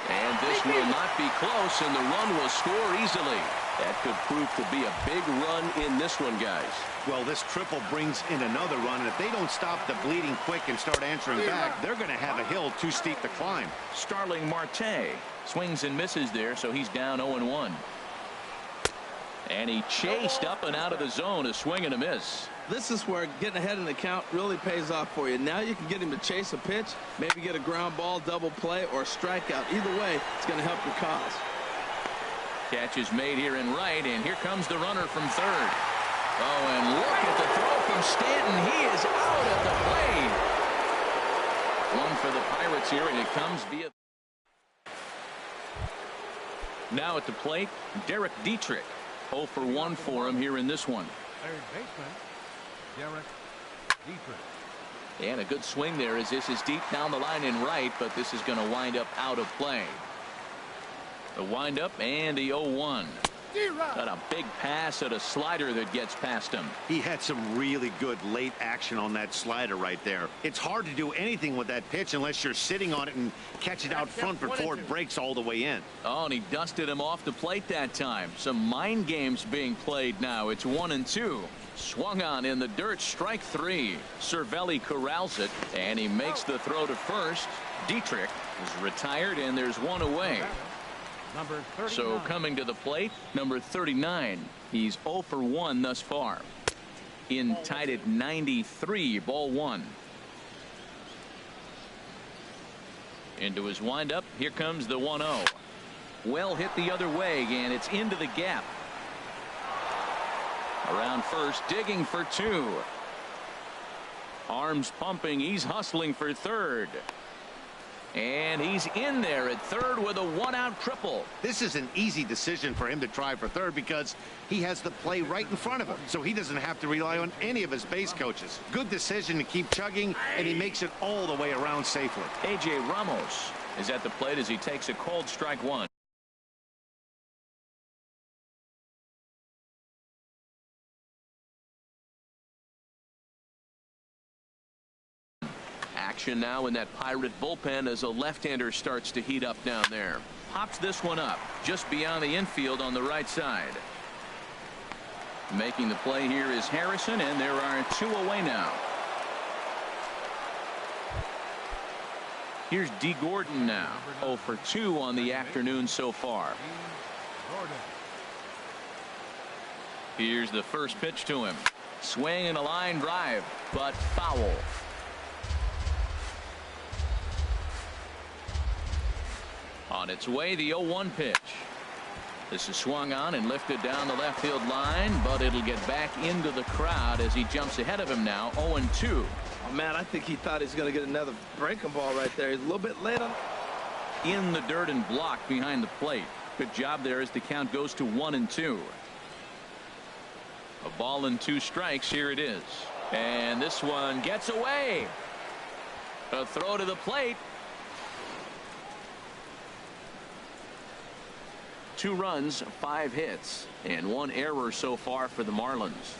And this will not be close, and the run will score easily. That could prove to be a big run in this one, guys. Well, this triple brings in another run, and if they don't stop the bleeding quick and start answering back, they're going to have a hill too steep to climb. Starling Marte swings and misses there, so he's down 0-1. And he chased up and out of the zone, a swing and a miss. This is where getting ahead in the count really pays off for you. Now you can get him to chase a pitch, maybe get a ground ball, double play, or a strikeout. Either way, it's going to help your cause. Catch is made here in right, and here comes the runner from third. Oh, and look at the throw from Stanton. He is out at the plate. One for the Pirates here, and it comes via. Now at the plate, Derek Dietrich. 0 for 1 for him here in this one. Third baseman, Derek Dietrich. And a good swing there as this is deep down the line in right, but this is going to wind up out of play. The windup and the 0-1. Got a big pass at a slider that gets past him. He had some really good late action on that slider right there. It's hard to do anything with that pitch unless you're sitting on it and catch it out front before it breaks all the way in. Oh, and he dusted him off the plate that time. Some mind games being played now. It's 1-2. Swung on in the dirt, strike 3. Cervelli corrals it, and he makes the throw to first. Dietrich is retired, and there's one away. Number 39. So coming to the plate, number 39. He's 0 for 1 thus far. In tied at 93, ball 1. Into his windup. Here comes the 1-0. Well hit the other way, and it's into the gap. Around first, digging for 2. Arms pumping. He's hustling for third. And he's in there at third with a 1-out triple. This is an easy decision for him to try for third because he has the play right in front of him, so he doesn't have to rely on any of his base coaches. Good decision to keep chugging, and he makes it all the way around safely. A.J. Ramos is at the plate as he takes a cold strike 1. Action now in that Pirate bullpen as a left-hander starts to heat up down there. Pops this one up just beyond the infield on the right side. Making the play here is Harrison, and there are 2 away now. Here's D. Gordon now. 0 for 2 on the afternoon so far. Here's the first pitch to him. Swing and a line drive, but foul. On its way, the 0-1 pitch. This is swung on and lifted down the left field line, but it'll get back into the crowd as he jumps ahead of him now. 0-2. Oh, man, I think he thought he was going to get another breaking ball right there. He's a little bit late on. In the dirt and blocked behind the plate. Good job there as the count goes to 1-2. A ball and 2 strikes. Here it is. And this one gets away. A throw to the plate. 2 runs, 5 hits, and 1 error so far for the Marlins.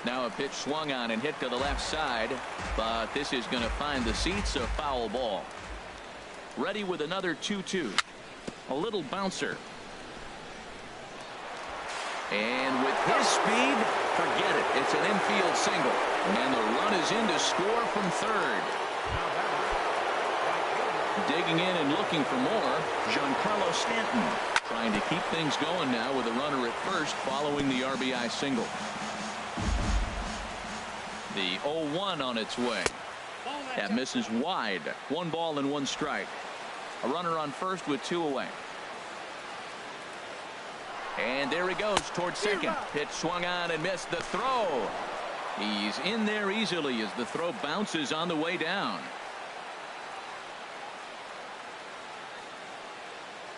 Now a pitch swung on and hit to the left side, but this is going to find the seats. A foul ball. Ready with another 2-2. A little bouncer. And with his speed, forget it. It's an infield single. And the run is in to score from third. Digging in and looking for more, Giancarlo Stanton trying to keep things going now with a runner at first following the RBI single. The 0-1 on its way. That misses wide. 1 ball and 1 strike. A runner on first with 2 away. And there he goes towards second. Pitch swung on and missed. The throw. He's in there easily as the throw bounces on the way down.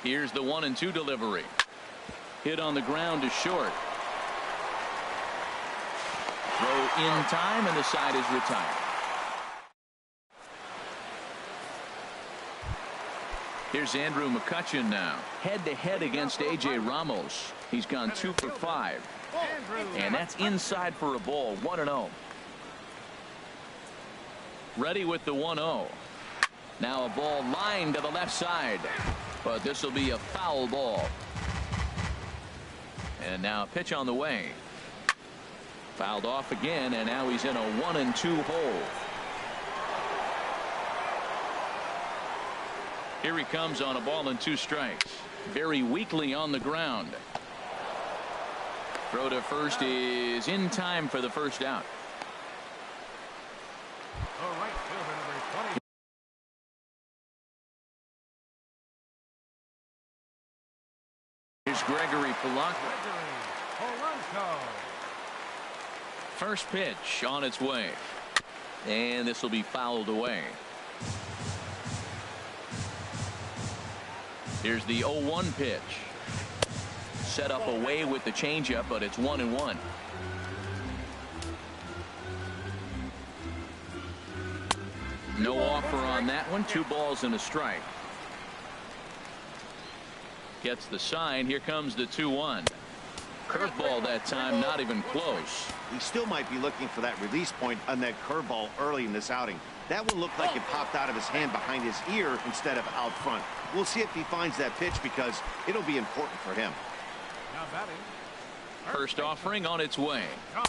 Here's the 1-2 delivery. Hit on the ground to short. Throw in time and the side is retired. Here's Andrew McCutchen now. Head-to-head against A.J. Ramos. He's gone 2 for 5. And that's inside for a ball. 1-0. Ready with the 1-0. Now a ball lined to the left side. But this will be a foul ball. And now a pitch on the way. Fouled off again, and now he's in a 1-2 hole. Here he comes on a ball and 2 strikes. Very weakly on the ground. Throw to first is in time for the first out. All right, fielder number 20. Here's Gregory Polanco. Polanco. First pitch on its way. And this will be fouled away. Here's the 0-1 pitch. Set up away with the changeup, but it's 1-1. No offer on that one. 2 balls and a strike. Gets the sign. Here comes the 2-1. Curveball that time, not even close. He still might be looking for that release point on that curveball early in this outing. That one looked like it popped out of his hand behind his ear instead of out front. We'll see if he finds that pitch because it'll be important for him. Now batting. First offering on its way.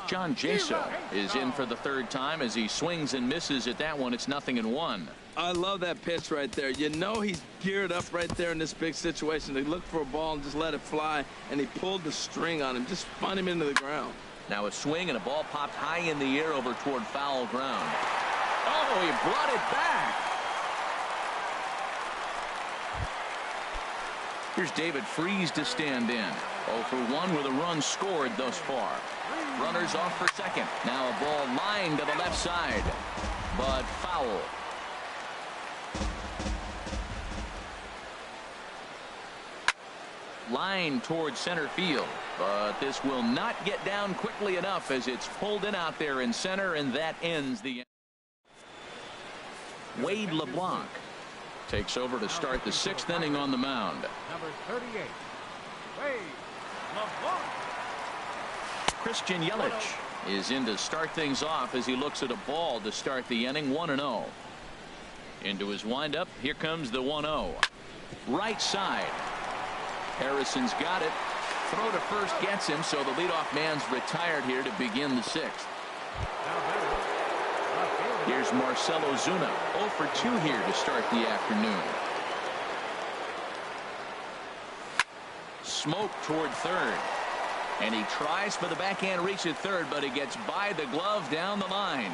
John Jaso is in for the 3rd time as he swings and misses at that one. It's 0-1. I love that pitch right there. You know he's geared up right there in this big situation. They look for a ball and just let it fly, and he pulled the string on him, just spun him into the ground. Now a swing and a ball popped high in the air over toward foul ground. Oh, he brought it back. Here's David Freese to stand in. 0 for 1 with a run scored thus far. Runners off for second. Now a ball lined to the left side, but foul. Line towards center field, but this will not get down quickly enough as it's pulled in out there in center, and that ends the. Wade LeBlanc takes over to start the 6th inning on the mound. Number 38. Wade LeBlanc. Christian Yelich is in to start things off as he looks at a ball to start the inning. 1-0. Into his windup. Here comes the 1-0. Right side. Harrison's got it. Throw to first gets him, so the leadoff man's retired here to begin the 6th. Here's Marcell Ozuna. 0 for 2 here to start the afternoon. Smoke toward third. And he tries for the backhand reach at third, but he gets by the glove down the line.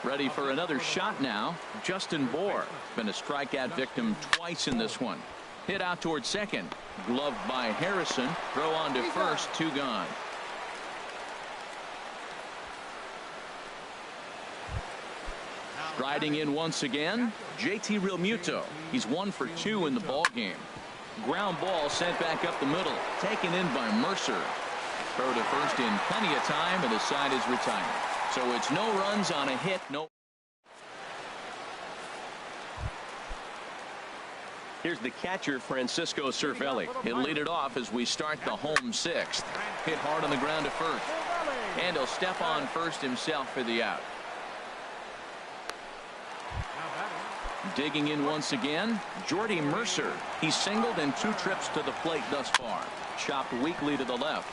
Ready for another shot now. Justin Bour been a strikeout victim twice in this one. Hit out toward second. Gloved by Harrison. Throw on to first. 2 gone. Riding in once again, JT Realmuto. He's 1 for 2 in the ball game. Ground ball sent back up the middle. Taken in by Mercer. Throw to first in plenty of time, and the side is retired. So it's no runs on a hit. No. Here's the catcher, Francisco Cervelli. He'll lead it off as we start the home 6th. Hit hard on the ground to first. And he'll step on first himself for the out. Digging in once again, Jordy Mercer. He's singled in 2 trips to the plate thus far. Chopped weakly to the left.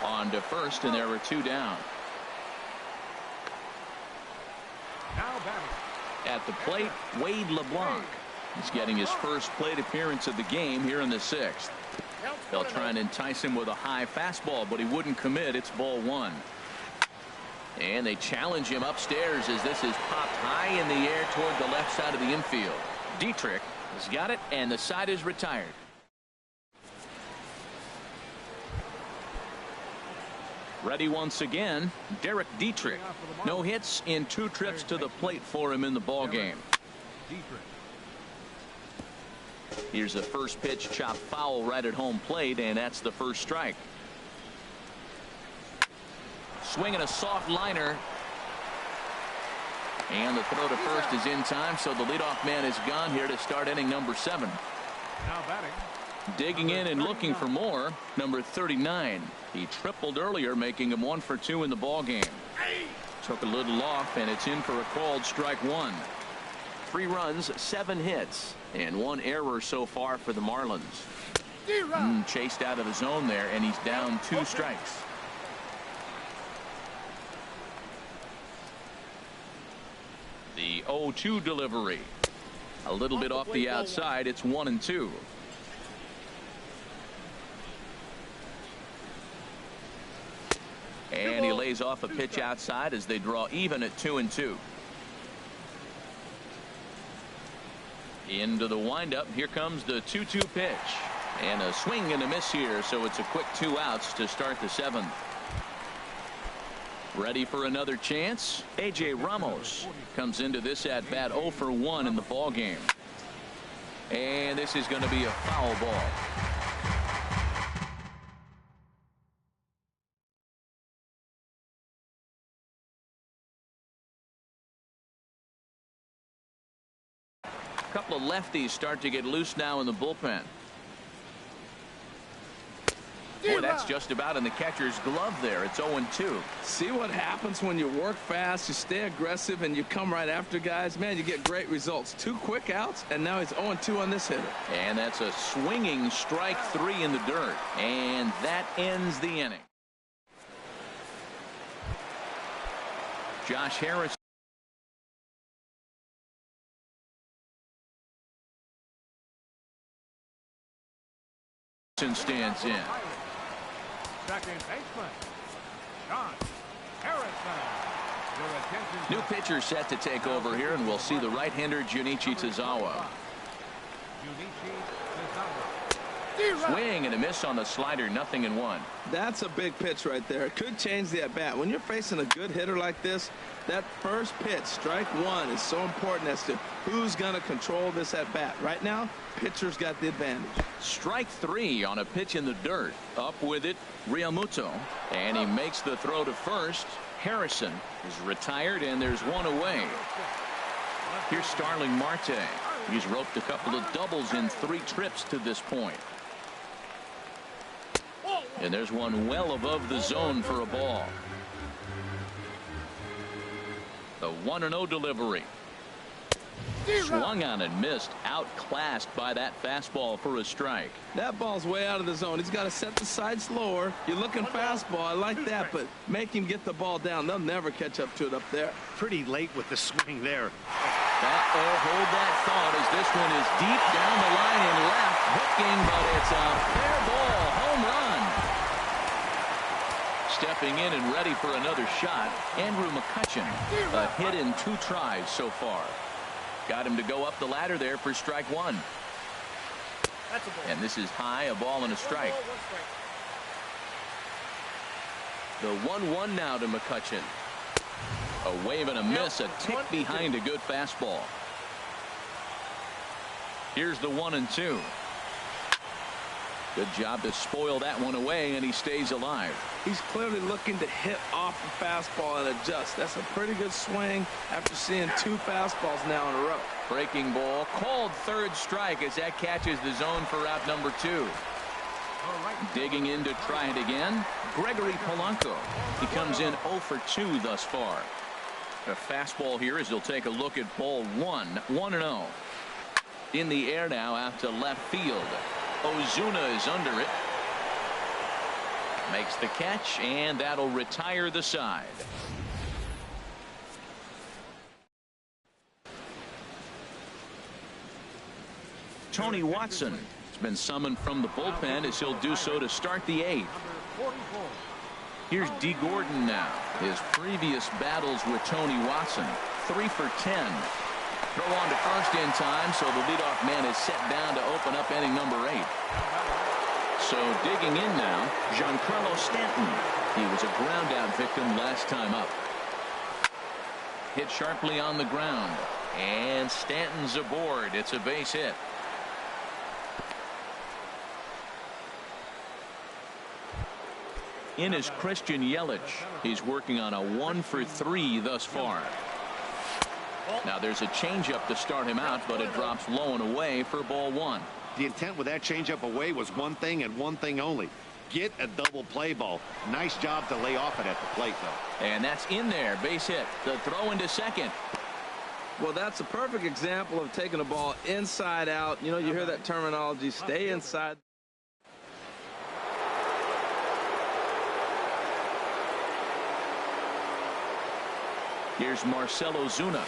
On to first, and there were 2 down. At the plate, Wade LeBlanc. He's getting his first plate appearance of the game here in the 6th. They'll try and entice him with a high fastball, but he wouldn't commit. It's ball 1. And they challenge him upstairs as this is popped high in the air toward the left side of the infield. Dietrich has got it, and the side is retired. Ready once again, Derek Dietrich. No hits in 2 trips to the plate for him in the ball game. Here's a first pitch chopped foul right at home plate, and that's the first strike. Swinging a soft liner. And the throw to first is in time, so the leadoff man is gone here to start inning number 7. Now batting. Digging in and looking for more, number 39. He tripled earlier, making him 1 for 2 in the ball game. Took a little off, and it's in for a called strike 1. 3 runs, 7 hits, and 1 error so far for the Marlins. Chased out of the zone there, and he's down 2 strikes. The 0-2 delivery. A little bit off the outside. It's 1-2. And he lays off a pitch outside as they draw even at 2-2. Into the windup. Here comes the 2-2 pitch. And a swing and a miss here, so it's a quick 2 outs to start the 7th. Ready for another chance? A.J. Ramos comes into this at bat 0 for 1 in the ball game. And this is going to be a foul ball. A couple of lefties start to get loose now in the bullpen. Boy, that's just about in the catcher's glove there. It's 0-2. See what happens when you work fast, you stay aggressive, and you come right after guys? Man, you get great results. 2 quick outs, and now he's 0-2 on this hitter. And that's a swinging strike 3 in the dirt. And that ends the inning. Josh Harris. Stands in. Second baseman, John Harrison. New pitcher set to take over here, and we'll see the right-hander Junichi Tazawa. Swing and a miss on the slider. 0-1. That's a big pitch right there. It could change the at-bat. When you're facing a good hitter like this, that first pitch, strike 1, is so important as to who's going to control this at-bat. Right now, pitcher's got the advantage. Strike 3 on a pitch in the dirt. Up with it, Realmuto. And he makes the throw to first. Harrison is retired, and there's 1 away. Here's Starling Marte. He's roped a couple of doubles in 3 trips to this point. And there's one well above the zone for a ball. The 1-0 delivery. Swung on and missed. Outclassed by that fastball for a strike. That ball's way out of the zone. He's got to set the side slower. You're looking fastball. I like that, but make him get the ball down. They'll never catch up to it up there. Pretty late with the swing there. Hold that thought as this one is deep down the line and left. Hooking, but it's a fair ball. Home run. Stepping in and ready for another shot, Andrew McCutchen. A hit in 2 tries so far. Got him to go up the ladder there for strike one. That's a ball. And this is high, a ball and a strike. The 1-1 now to McCutcheon. A wave and a miss, a tick behind a good fastball. Here's the 1-2. Good job to spoil that one away, and he stays alive. He's clearly looking to hit off the fastball and adjust. That's a pretty good swing after seeing 2 fastballs now in a row. Breaking ball, called third strike as that catches the zone for out number 2. Digging in to try it again, Gregory Polanco. He comes in 0 for 2 thus far. A fastball here as he'll take a look at ball 1, 1-0. In the air now out to left field. Ozuna is under it. Makes the catch, and that'll retire the side. Tony Watson has been summoned from the bullpen as he'll do so to start the 8th. Here's D. Gordon now. His previous battles with Tony Watson, 3 for 10. Throw on to first in time, so the leadoff man is set down to open up inning number 8. So digging in now, Giancarlo Stanton. He was a ground out victim last time up. Hit sharply on the ground, and Stanton's aboard. It's a base hit. In is Christian Yelich. He's working on a 1 for 3 thus far. Now there's a changeup to start him out, but it drops low and away for ball 1. The intent with that changeup away was one thing and one thing only. Get a double play ball. Nice job to lay off it at the plate, though. And that's in there. Base hit. The throw into second. Well, that's a perfect example of taking a ball inside out. You know, you hear that terminology, stay inside. Here's Marcell Ozuna.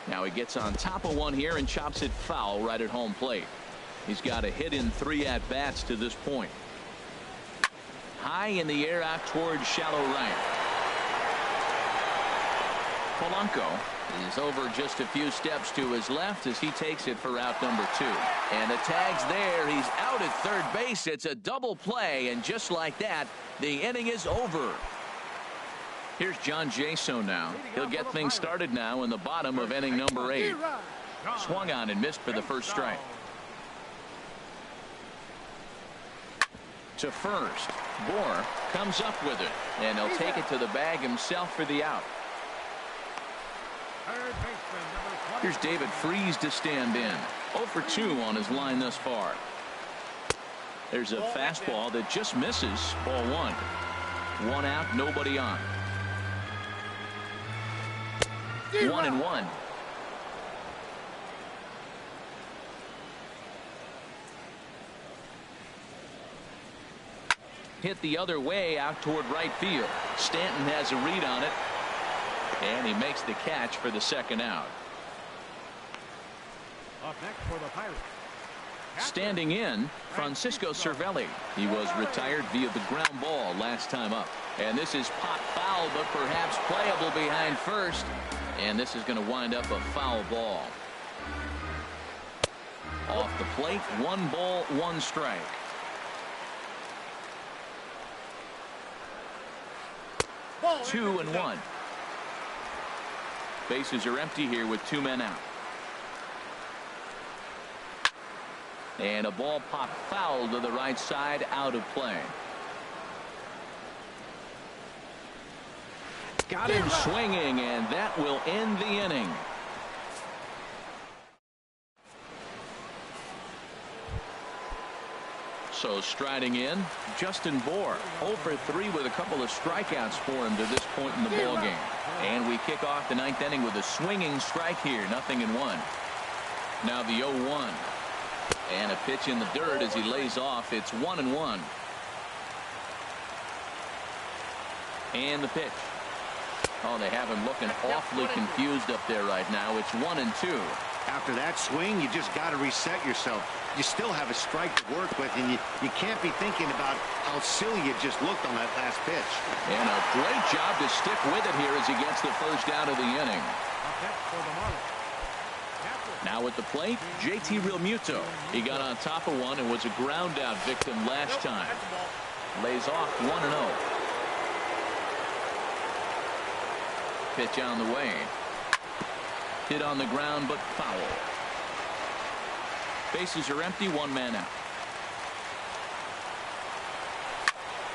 Now he gets on top of one here and chops it foul right at home plate. He's got a hit in 3 at-bats to this point. High in the air out towards shallow right. Polanco is over just a few steps to his left as he takes it for out number 2. And the tag's there. He's out at third base. It's a double play, and just like that, the inning is over. Here's John Jaso now. He'll get things started now in the bottom of inning number 8. Swung on and missed for the first strike. To first. Bohr comes up with it, and he'll take it to the bag himself for the out. Here's David Freese to stand in. 0 for 2 on his line thus far. There's a fastball that just misses. Ball 1. 1 out, nobody on. 1-1. Hit the other way out toward right field. Stanton has a read on it, and he makes the catch for the second out. Up next for the Pirates. Standing in, Francisco Cervelli. He was retired via the ground ball last time up. And this is pot foul, but perhaps playable behind first. And this is going to wind up a foul ball. Off the plate, 1 ball, 1 strike. Ball 2-1. Bases are empty here with 2 men out. And a ball popped foul to the right side, out of play. Got him swinging, and that will end the inning. So striding in, Justin Bohr, 0 for 3 with a couple of strikeouts for him to this point in the ball game. And we kick off the 9th inning with a swinging strike here, 0-1. Now the 0-1. And a pitch in the dirt as he lays off. It's 1-1. And the pitch. Oh, they have him looking awfully confused up there right now. It's 1-2. After that swing, you just got to reset yourself. You still have a strike to work with, and you can't be thinking about how silly you just looked on that last pitch. And a great job to stick with it here as he gets the first out of the inning. Set for the Marlins. Now at the plate, JT Realmuto. He got on top of one and was a ground out victim last time. Lays off 1-0. Pitch on the way. Hit on the ground, but foul. Bases are empty, one man out.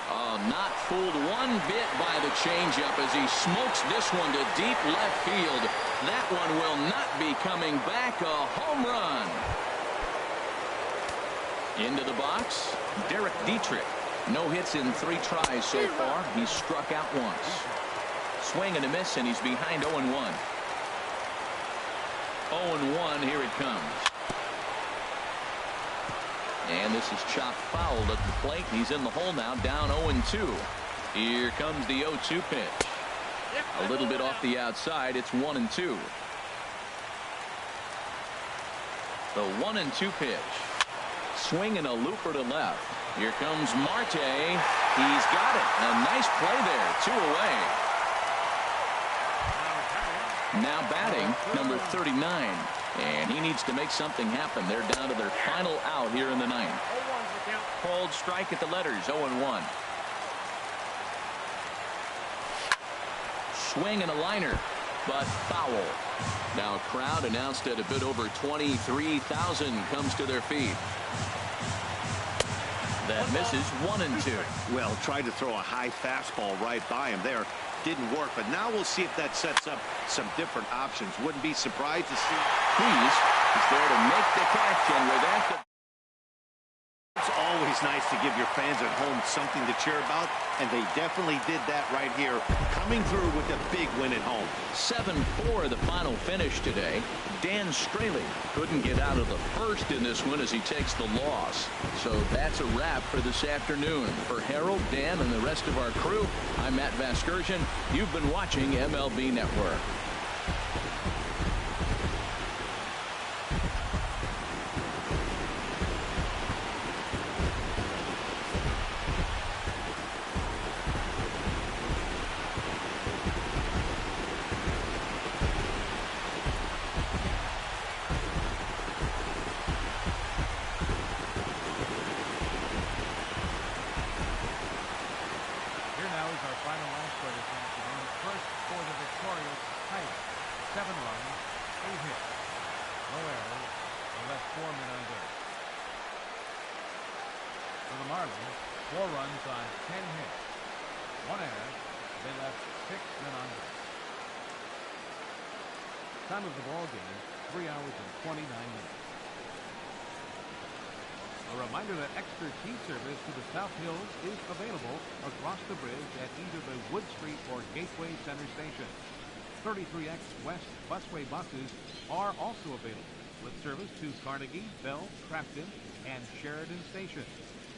Oh, not fooled one bit by the changeup as he smokes this one to deep left field. That one will not be coming back. A home run. Into the box, Derek Dietrich. No hits in 3 tries so far. He's struck out once. Swing and a miss, and he's behind 0-1. 0-1, here it comes. And this is chopped fouled at the plate. He's in the hole now, down 0-2. Here comes the 0-2 pitch. A little bit off the outside. It's 1-2. The 1-2 pitch. Swing and a looper to left. Here comes Marte. He's got it. A nice play there. 2 away. Now batting, number 39. And he needs to make something happen. They're down to their final out here in the 9th. Called strike at the letters, 0-1. Swing and a liner, but foul. Now a crowd announced at a bit over 23,000 comes to their feet. That misses 1-2. Well, tried to throw a high fastball right by him there. Didn't work, but now we'll see if that sets up some different options. Wouldn't be surprised to see. He's there to make the catch, and with that, It's always nice to give your fans at home something to cheer about, and they definitely did that right here, coming through with a big win at home. 7-4 the final finish today. Dan Straley couldn't get out of the first in this one as he takes the loss. So that's a wrap for this afternoon. For Harold, Dan, and the rest of our crew, I'm Matt Vasgersian. You've been watching MLB Network. Time of the ball game, 3 hours and 29 minutes. A reminder that extra T service to the South Hills is available across the bridge at either the Wood Street or Gateway Center station. 33X West busway buses are also available with service to Carnegie, Bell, Crafton, and Sheridan stations.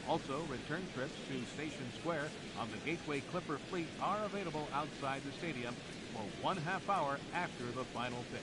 Also, return trips to Station Square on the Gateway Clipper fleet are available outside the stadium for 1/2 hour after the final pitch.